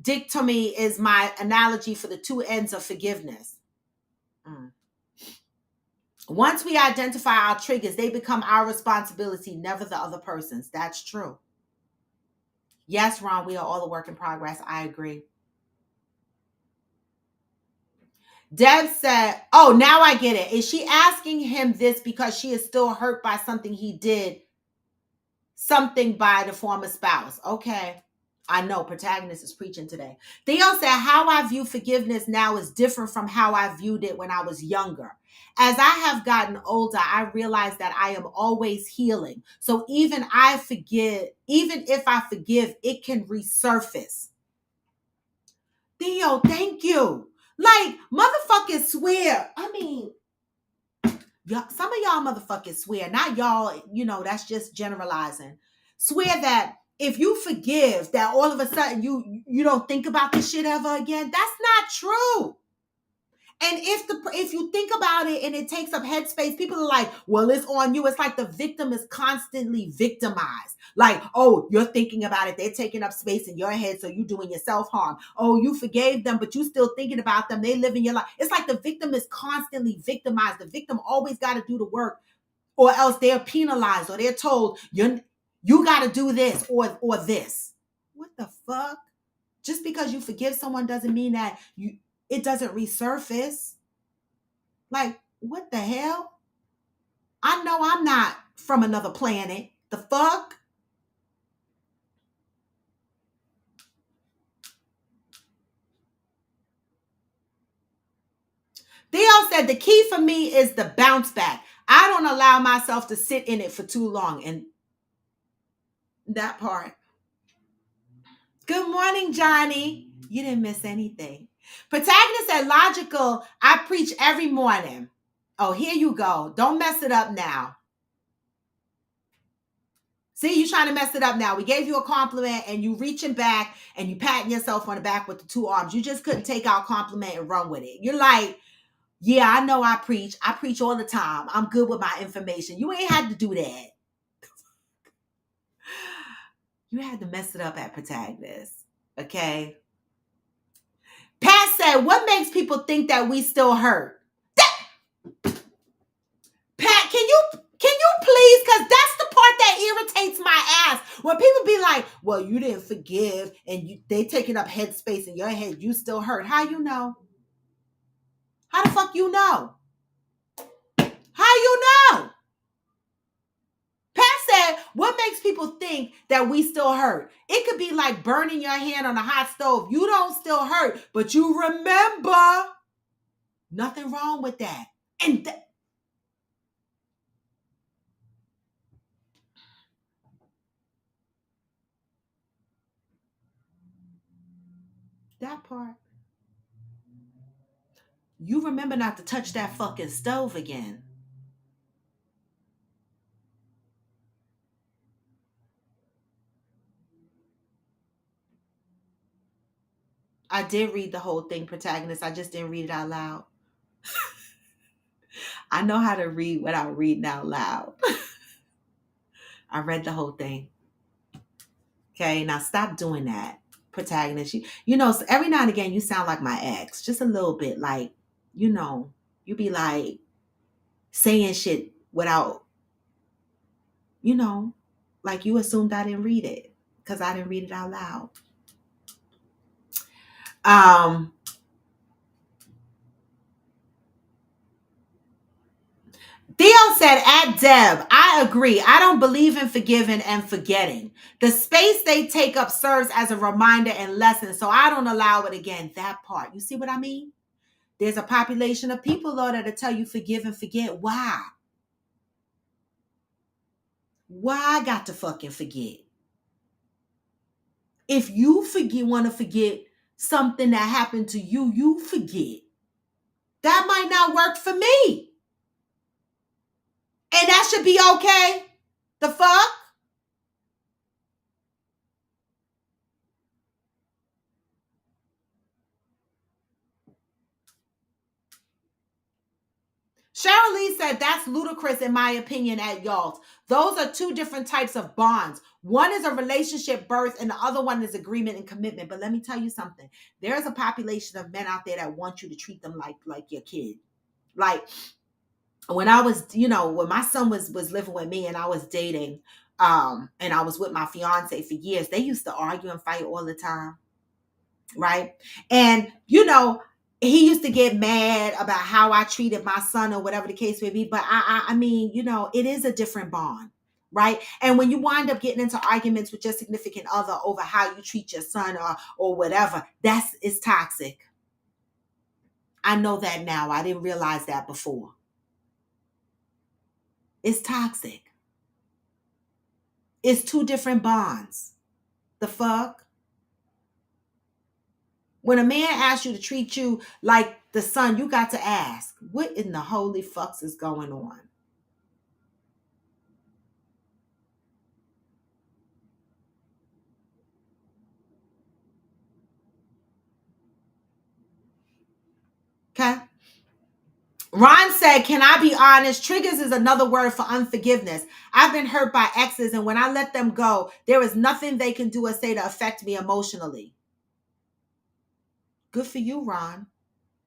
dichotomy is my analogy for the two ends of forgiveness. Once we identify our triggers, they become our responsibility, never the other person's. That's true. Yes, Ron, we are all a work in progress. I agree. Deb said, oh, now I get it. Is she asking him this because she is still hurt by something he did, something by the former spouse? Okay. I know, protagonist is preaching today. Theo said, how I view forgiveness now is different from how I viewed it when I was younger. As I have gotten older, I realize that I am always healing. So even if I forgive, it can resurface. Theo, thank you. Like, motherfuckers swear. I mean, some of y'all motherfuckers swear. Not y'all, that's just generalizing. Swear that if you forgive, that all of a sudden you don't think about this shit ever again. That's not true. And if you think about it and it takes up headspace, people are like, well, it's on you. It's like the victim is constantly victimized. Like, oh, you're thinking about it. They're taking up space in your head, so you're doing yourself harm. Oh, you forgave them, but you still thinking about them. They live in your life. It's like the victim is constantly victimized. The victim always got to do the work, or else they're penalized, or they're told, you got to do this or this. What the fuck? Just because you forgive someone doesn't mean that it doesn't resurface. Like, what the hell? I know I'm not from another planet. The fuck? Theo said, the key for me is the bounce back. I don't allow myself to sit in it for too long. And that part. Good morning, Johnny. You didn't miss anything. Protagonist said, logical, I preach every morning. Oh, here you go. Don't mess it up now. See, you trying to mess it up now. We gave you a compliment and you reaching back and you patting yourself on the back with the two arms. You just couldn't take our compliment and run with it. You're like, Yeah, I know I preach. I preach all the time. I'm good with my information. You ain't had to do that. You had to mess it up at Protagonist. Okay. Pat said, what makes people think that we still hurt? Pat, can you please? Because that's the part that irritates my ass. When people be like, well, you didn't forgive and they taking up headspace in your head, you still hurt. How you know? How the fuck you know? How you know? Pat said, what makes people think that we still hurt? It could be like burning your hand on a hot stove. You don't still hurt, but you remember. Nothing wrong with that. And that part. You remember not to touch that fucking stove again. I did read the whole thing, Protagonist. I just didn't read it out loud. I know how to read without reading out loud. I read the whole thing. Okay, now stop doing that, Protagonist. You know, so every now and again, you sound like my ex, just a little bit. Like, you know, you be like saying shit without, you know, like you assumed I didn't read it because I didn't read it out loud. Theo said, at Deb, I agree. I don't believe in forgiving and forgetting. The space they take up serves as a reminder and lesson, so I don't allow it again. That part. You see what I mean? There's a population of people, Lord, that'll tell you forgive and forget. Why? Why I got to fucking forget? If you want to forget something that happened to you, you forget. That might not work for me. And that should be okay. The fuck? Cheryl Lee said that's ludicrous in my opinion at y'all's. Those are two different types of bonds. One is a relationship birth and the other one is agreement and commitment. But let me tell you something. There's a population of men out there that want you to treat them like your kid. Like when I was, when my son was living with me and I was dating, and I was with my fiance for years, they used to argue and fight all the time. Right. And, he used to get mad about how I treated my son or whatever the case may be. But I mean, it is a different bond. Right. And when you wind up getting into arguments with your significant other over how you treat your son or whatever, it's toxic. I know that now. I didn't realize that before. It's toxic. It's two different bonds. The fuck? When a man asks you to treat you like the son, you got to ask, what in the holy fucks is going on? Okay. Ron said, can I be honest? Triggers is another word for unforgiveness. I've been hurt by exes, and when I let them go, there is nothing they can do or say to affect me emotionally. Good for you, Ron.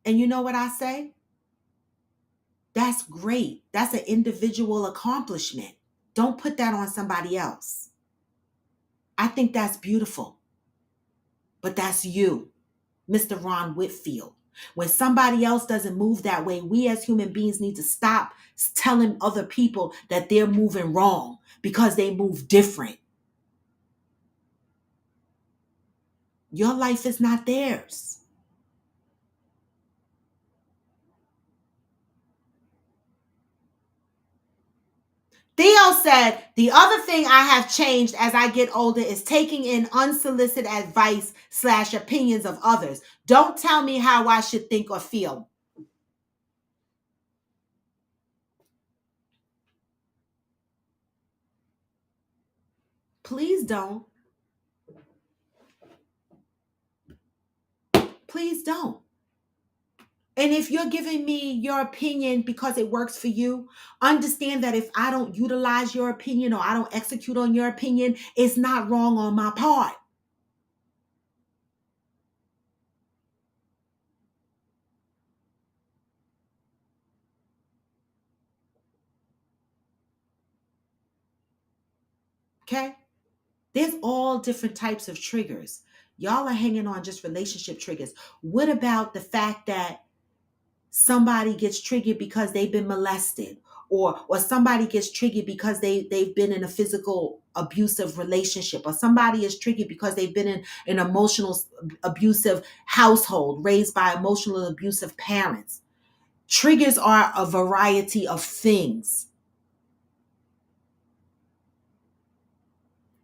And you know what I say? That's great. That's an individual accomplishment. Don't put that on somebody else. I think that's beautiful. But that's you, Mr. Ron Whitfield. When somebody else doesn't move that way, we as human beings need to stop telling other people that they're moving wrong because they move different. Your life is not theirs. Theo said, the other thing I have changed as I get older is taking in unsolicited advice / opinions of others. Don't tell me how I should think or feel. Please don't. Please don't. And if you're giving me your opinion because it works for you, understand that if I don't utilize your opinion or I don't execute on your opinion, it's not wrong on my part. Okay? There's all different types of triggers. Y'all are hanging on just relationship triggers. What about the fact that somebody gets triggered because they've been molested, or somebody gets triggered because they've been in a physical abusive relationship, or somebody is triggered because they've been in an emotional abusive household raised by emotional abusive parents. Triggers are a variety of things.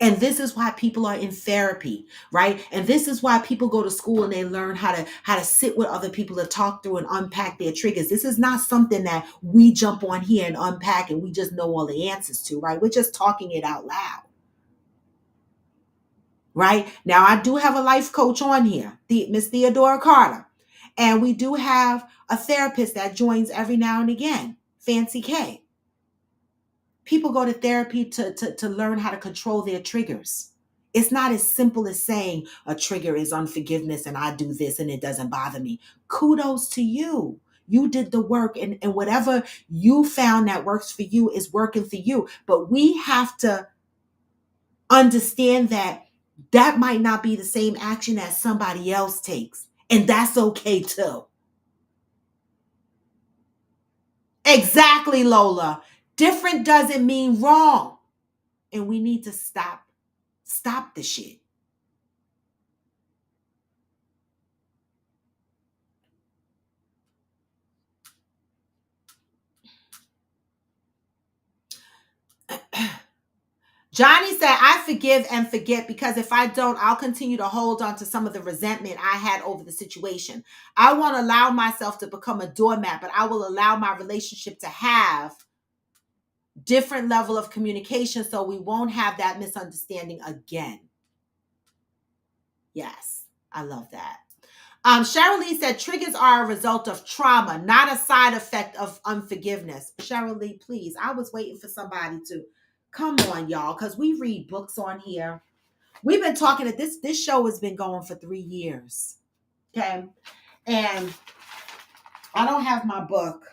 And this is why people are in therapy, right? And this is why people go to school and they learn how to sit with other people to talk through and unpack their triggers. This is not something that we jump on here and unpack and we just know all the answers to, right? We're just talking it out loud. Right? Now I do have a life coach on here, Miss Theodora Carter. And we do have a therapist that joins every now and again, Fancy K. People go to therapy to learn how to control their triggers. It's not as simple as saying a trigger is unforgiveness and I do this and it doesn't bother me. Kudos to you. You did the work, and whatever you found that works for you is working for you. But we have to understand that that might not be the same action as somebody else takes. And that's okay too. Exactly, Lola. Different doesn't mean wrong. And we need to stop the shit. Johnny said, I forgive and forget because if I don't, I'll continue to hold on to some of the resentment I had over the situation. I won't allow myself to become a doormat, but I will allow my relationship to have different level of communication so we won't have that misunderstanding again. Yes, I love that. Cheryl Lee said triggers are a result of trauma, not a side effect of unforgiveness. Cheryl Lee, please. I was waiting for somebody to come on, y'all, because we read books on here. We've been talking that this show has been going for 3 years. Okay. And I don't have my book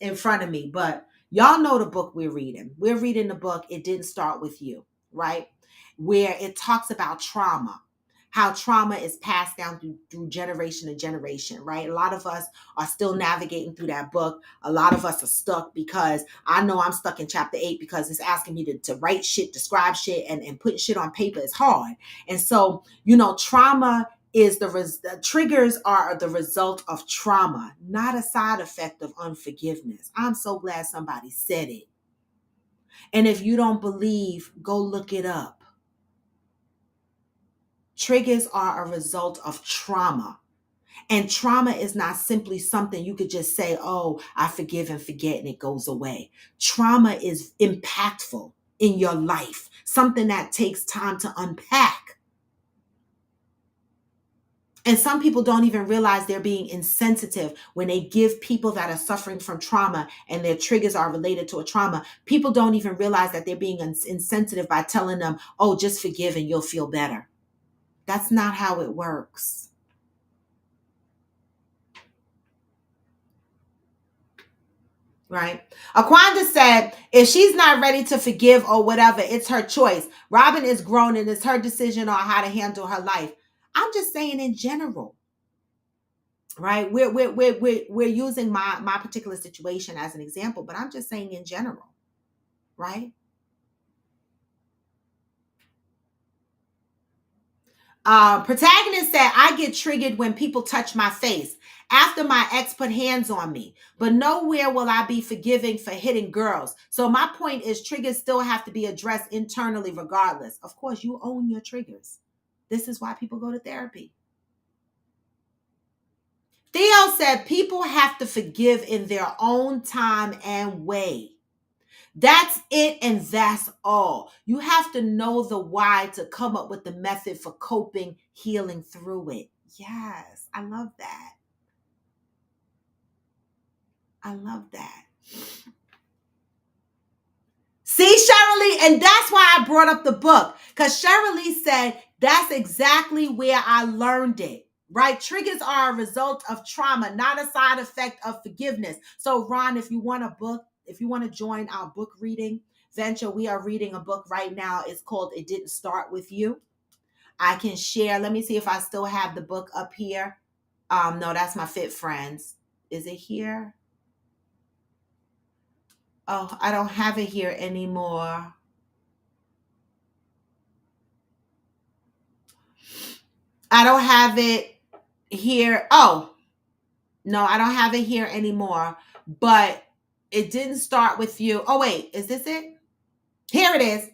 in front of me, but y'all know the book we're reading. We're reading the book It Didn't Start With You, right? Where it talks about trauma, how trauma is passed down through generation to generation, right? A lot of us are still navigating through that book. A lot of us are stuck because I know I'm stuck in chapter 8 because it's asking me to write shit, describe shit, and put shit on paper is hard. And so, trauma is the triggers are the result of trauma, not a side effect of unforgiveness. I'm so glad somebody said it. And if you don't believe, go look it up. Triggers are a result of trauma. And trauma is not simply something you could just say, oh, I forgive and forget, and it goes away. Trauma is impactful in your life, something that takes time to unpack. And some people don't even realize they're being insensitive when they give people that are suffering from trauma and their triggers are related to a trauma. People don't even realize that they're being insensitive by telling them, oh, just forgive and you'll feel better. That's not how it works. Right? Aquanda said, if she's not ready to forgive or whatever, it's her choice. Robin is grown and it's her decision on how to handle her life. I'm just saying in general. Right, we're using my particular situation as an example, but I'm just saying in general, right? Protagonist said, I get triggered when people touch my face after my ex put hands on me, but nowhere will I be forgiving for hitting girls. So my point is triggers still have to be addressed internally regardless. Of course, you own your triggers. This is why people go to therapy. Theo said people have to forgive in their own time and way. That's it, and that's all. You have to know the why to come up with the method for coping, healing through it. Yes, I love that. I love that. See, Shirley, and that's why I brought up the book, because Shirley said that's exactly where I learned it. Right? Triggers are a result of trauma, not a side effect of forgiveness. So, Ron, if you want a book, if you want to join our book reading venture, we are reading a book right now. It's called It Didn't Start With You. I can share. Let me see if I still have the book up here. No, that's my Fit Friends. Is it here? Oh, I don't have it here anymore. I don't have it here. Oh, no, I don't have it here anymore. But It Didn't Start With You. Oh, wait, is this it? Here it is.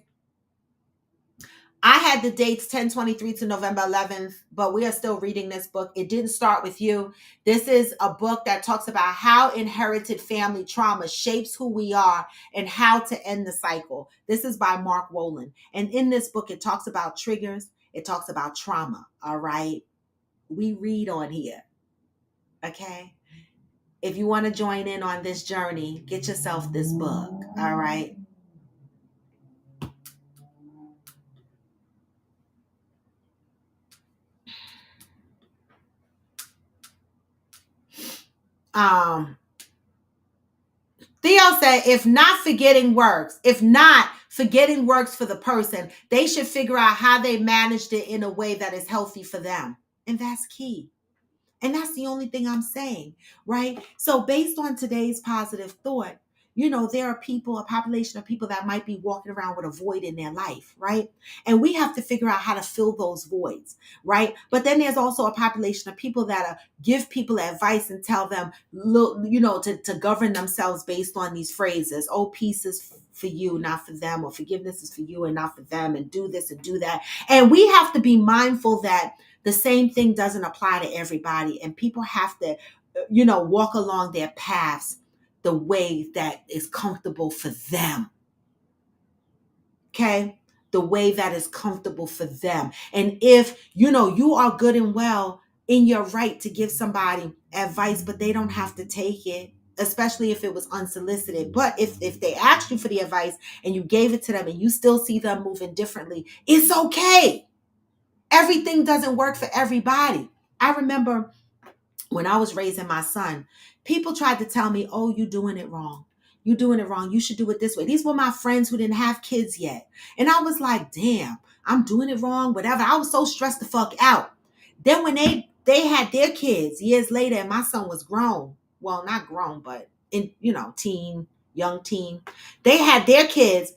I had the dates 10/23 to November 11th, but we are still reading this book. It Didn't Start With You. This is a book that talks about how inherited family trauma shapes who we are and how to end the cycle. This is by Mark Wolin. And in this book, it talks about triggers. It talks about trauma. All right. We read on here. Okay. If you want to join in on this journey, get yourself this book. All right. Theo said, if not forgetting works for the person, they should figure out how they managed it in a way that is healthy for them. And that's key. And that's the only thing I'm saying, right? So based on today's positive thought, there are people, a population of people that might be walking around with a void in their life, right? And we have to figure out how to fill those voids, right? But then there's also a population of people that give people advice and tell them, to govern themselves based on these phrases. Oh, peace is for you, not for them, or forgiveness is for you and not for them, and do this and do that. And we have to be mindful that the same thing doesn't apply to everybody, and people have to, walk along their paths the way that is comfortable for them. Okay? The way that is comfortable for them. And if, you are good and well in your right to give somebody advice, but they don't have to take it, especially if it was unsolicited. But if they asked you for the advice and you gave it to them and you still see them moving differently, it's okay. Everything doesn't work for everybody. I remember when I was raising my son, people tried to tell me, oh, you're doing it wrong. You're doing it wrong. You should do it this way. These were my friends who didn't have kids yet. And I was like, damn, I'm doing it wrong, whatever. I was so stressed the fuck out. Then when they had their kids years later and my son was grown, well, not grown, but young teen, they had their kids.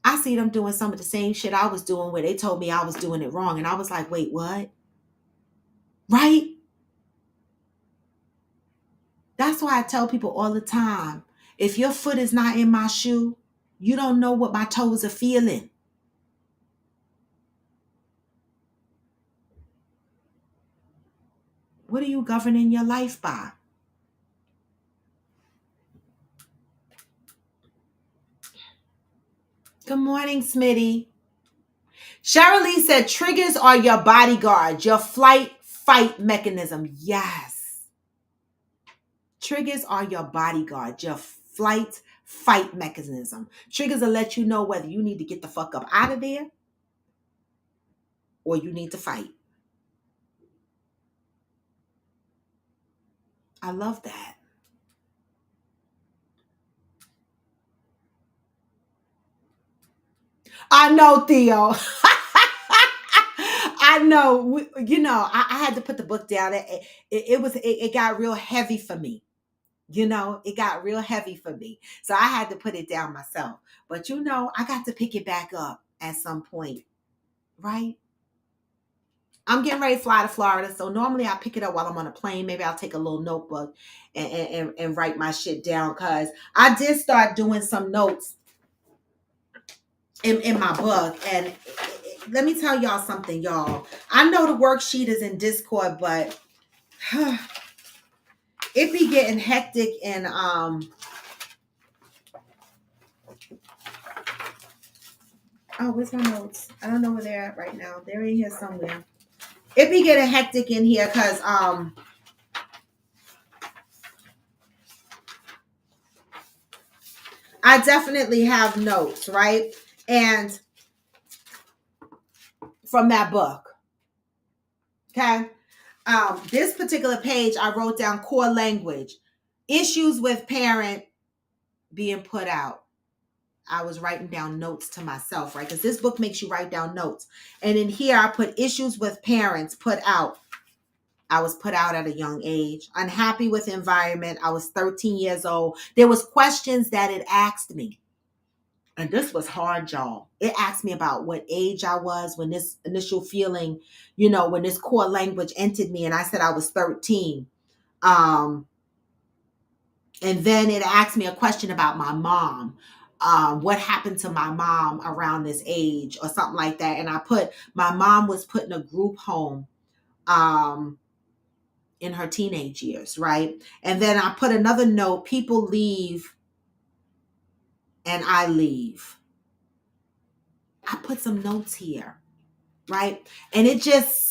I see them doing some of the same shit I was doing where they told me I was doing it wrong. And I was like, wait, what? Right? That's why I tell people all the time, if your foot is not in my shoe, you don't know what my toes are feeling. What are you governing your life by? Good morning, Smitty. Cheryl Lee said, triggers are your bodyguard, your fight mechanism. Yes. Triggers are your bodyguard, your fight mechanism. Triggers will let you know whether you need to get the fuck up out of there or you need to fight. I love that. I know, Theo. I know. I had to put the book down. It got real heavy for me. It got real heavy for me. So I had to put it down myself. But I got to pick it back up at some point, right? I'm getting ready to fly to Florida. So normally I pick it up while I'm on a plane. Maybe I'll take a little notebook and write my shit down, because I did start doing some notes in my book. And let me tell y'all something, y'all. I know the worksheet is in Discord, but it be getting hectic and oh, where's my notes? I don't know where they're at right now. They're in here somewhere. It be getting hectic in here because I definitely have notes, right? And from that book, okay? This particular page, I wrote down core language, issues with parent being put out. I was writing down notes to myself, right? Because this book makes you write down notes. And in here, I put issues with parents put out. I was put out at a young age. Unhappy with environment. I was 13 years old. There was questions that it asked me. And this was hard, y'all. It asked me about what age I was when this initial feeling, when this core language entered me. And I said I was 13. Um, and then it asked me a question about my mom. What happened to my mom around this age or something like that. And I put, my mom was put in a group home in her teenage years, right? And then I put another note, people leave and I leave. I put some notes here, right? And this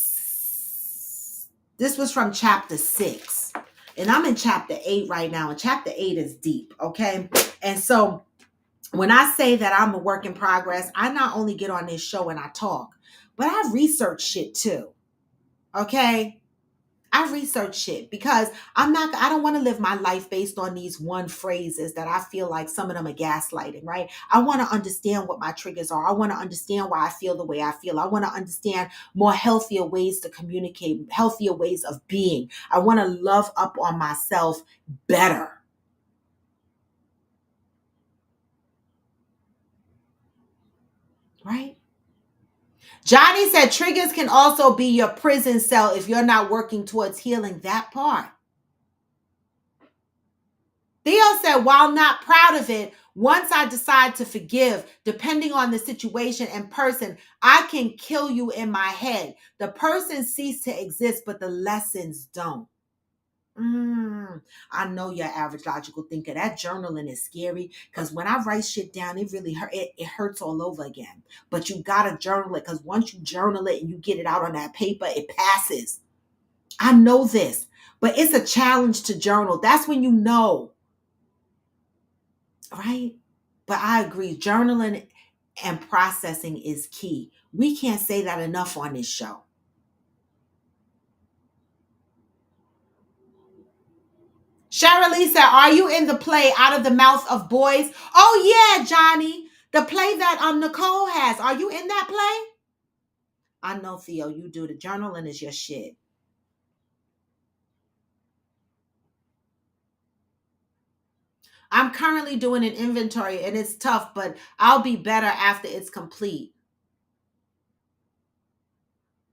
was from chapter 6. And I'm in chapter 8 right now. And chapter 8 is deep, okay? And so when I say that I'm a work in progress, I not only get on this show and I talk, but I research shit too, okay? I research shit because I don't want to live my life based on these one phrases that I feel like some of them are gaslighting, right? I want to understand what my triggers are. I want to understand why I feel the way I feel. I want to understand more healthier ways to communicate, healthier ways of being. I want to love up on myself better. Right? Johnny said triggers can also be your prison cell if you're not working towards healing that part. Theo said, while not proud of it, once I decide to forgive, depending on the situation and person, I can kill you in my head. The person ceased to exist, but the lessons don't. I know your average logical thinker. That journaling is scary because when I write shit down, it really hurt. It hurts all over again. But you gotta journal it because once you journal it and you get it out on that paper, it passes. I know this, but it's a challenge to journal. That's when you know. Right? But I agree, journaling and processing is key. We can't say that enough on this show. Shirley said, are you in the play Out of the Mouth of Boys? Oh yeah, Johnny. The play that Nicole has. Are you in that play? I know, Theo, you do. The journaling is your shit. I'm currently doing an inventory and it's tough, but I'll be better after it's complete.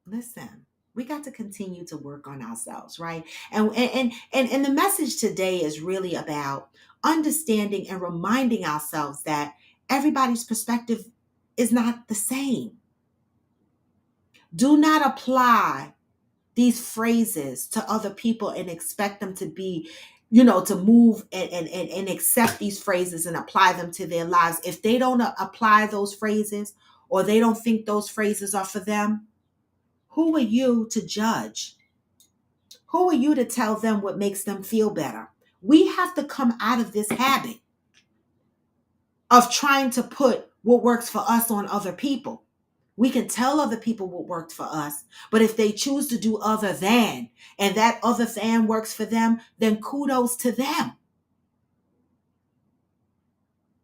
Listen, we got to continue to work on ourselves, right? And the message today is really about understanding and reminding ourselves that everybody's perspective is not the same. Do not apply these phrases to other people and expect them to be, to move and accept these phrases and apply them to their lives. If they don't apply those phrases or they don't think those phrases are for them, who are you to judge? Who are you to tell them what makes them feel better? We have to come out of this habit of trying to put what works for us on other people. We can tell other people what worked for us, but if they choose to do other than, and that other than works for them, then kudos to them.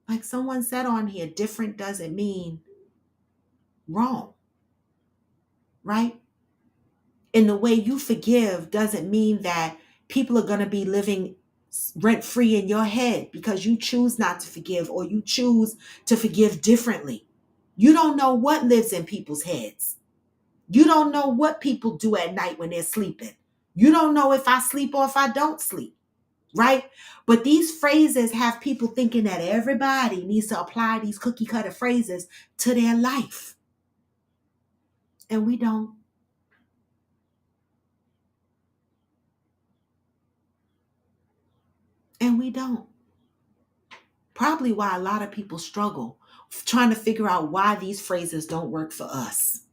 Like someone said on here, different doesn't mean wrong, right? And the way you forgive doesn't mean that people are going to be living rent free in your head because you choose not to forgive or you choose to forgive differently. You don't know what lives in people's heads. You don't know what people do at night when they're sleeping. You don't know if I sleep or if I don't sleep, right? But these phrases have people thinking that everybody needs to apply these cookie cutter phrases to their life. And we don't. And we don't. Probably why a lot of people struggle trying to figure out why these phrases don't work for us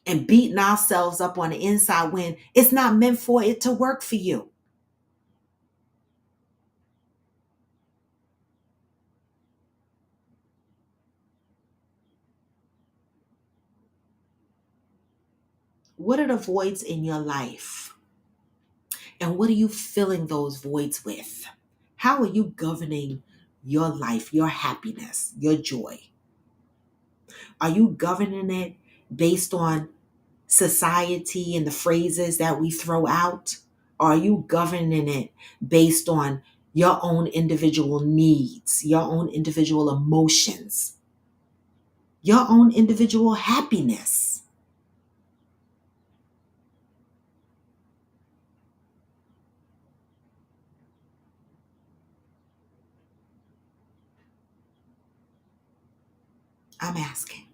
and beating ourselves up on the inside when it's not meant for it to work for you. What are the voids in your life? And what are you filling those voids with? How are you governing your life, your happiness, your joy? Are you governing it based on society and the phrases that we throw out? Or are you governing it based on your own individual needs, your own individual emotions, your own individual happiness? I'm asking.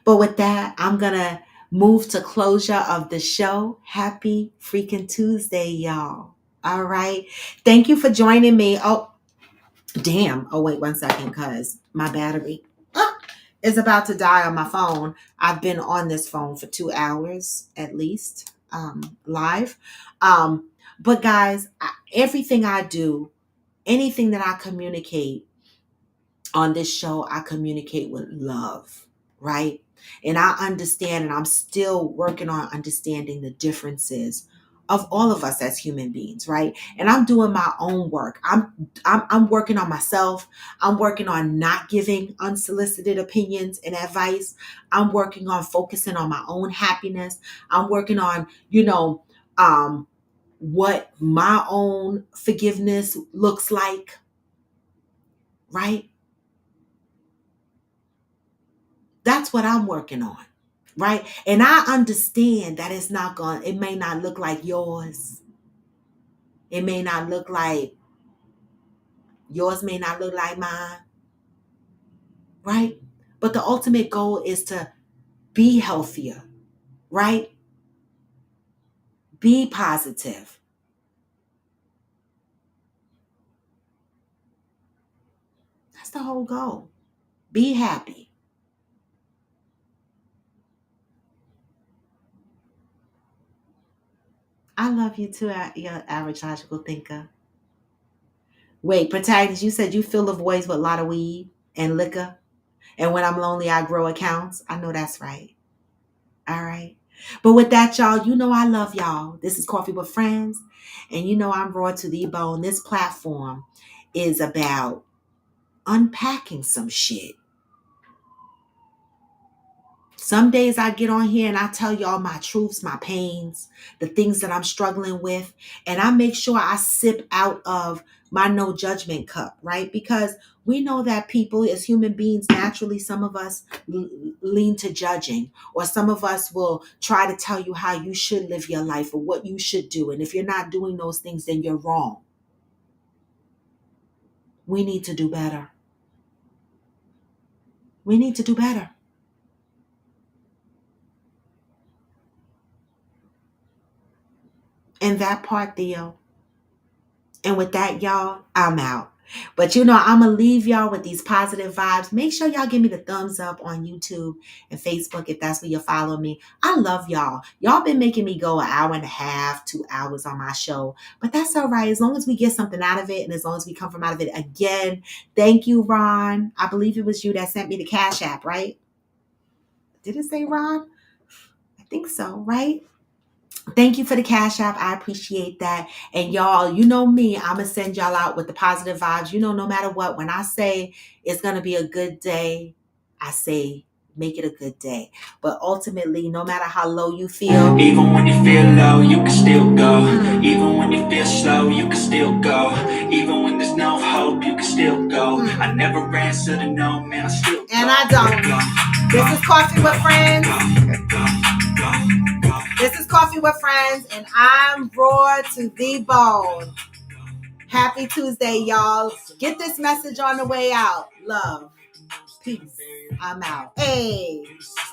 But with that, I'm going to move to closure of the show. Happy freaking Tuesday, y'all. All right. Thank you for joining me. Oh, damn. Oh, wait 1 second, because my battery is about to die on my phone. I've been on this phone for 2 hours at least, live. But guys, everything I do, anything that I communicate on this show, I communicate with love, right? And I understand, and I'm still working on understanding the differences of all of us as human beings, right? And I'm doing my own work. I'm working on myself. I'm working on not giving unsolicited opinions and advice. I'm working on focusing on my own happiness. I'm working on, what my own forgiveness looks like, right? That's what I'm working on. Right? And I understand that it may not look like yours. It may not look like yours, may not look like mine. Right? But the ultimate goal is to be healthier, right? Be positive. That's the whole goal. Be happy. I love you too, your average logical thinker. Wait, protagonist, you said you fill the voids with a lot of weed and liquor. And when I'm lonely, I grow accounts. I know that's right. All right. But with that, y'all, I love y'all. This is Coffee with Friends. And I'm raw to the bone. This platform is about unpacking some shit. Some days I get on here and I tell y'all my truths, my pains, the things that I'm struggling with. And I make sure I sip out of my no judgment cup, right? Because we know that people as human beings, naturally, some of us lean to judging, or some of us will try to tell you how you should live your life or what you should do. And if you're not doing those things, then you're wrong. We need to do better. We need to do better. And that part, Theo. And with that, y'all, I'm out. But I'm going to leave y'all with these positive vibes. Make sure y'all give me the thumbs up on YouTube and Facebook if that's where you follow me. I love y'all. Y'all been making me go 1.5 hours, 2 hours on my show. But that's all right. As long as we get something out of it and as long as we come from out of it again. Thank you, Ron. I believe it was you that sent me the Cash App, right? Did it say Ron? I think so, right? Thank you for the Cash App. I appreciate that. And y'all, you know me, I'm going to send y'all out with the positive vibes. No matter what, when I say it's going to be a good day, I say make it a good day. But ultimately, no matter how low you feel, even when you feel low, you can still go. Even when you feel slow, you can still go. Even when there's no hope, you can still go. I never answer to no, man, I still go. And I don't. This is Coffee with Friends. This is Coffee with Friends, and I'm raw to the bone. Happy Tuesday, y'all. Get this message on the way out. Love. Peace. I'm out. Hey.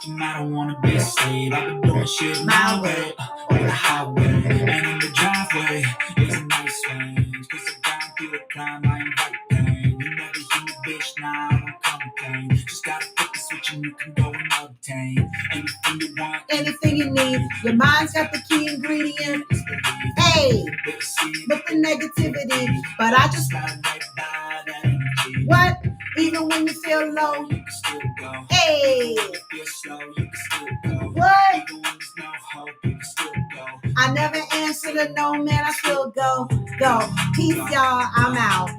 I don't wanna be a slave. I've been doing shit my way. On the highway and in the driveway. It's a nice range. Cause I got through the climb, I invite pain. You never hear me, bitch, nah, I don't complain. Just gotta flip the switch and you can go and obtain anything you want, anything you need. Your mind's got the key ingredient. Hey, with the negativity. But I just What? Even when you feel low. You can still go. Hey. Even when you feel slow, you can still go. What? Even when there's no hope, you can still go. I never answer to no man, I still go. Peace, y'all. I'm out.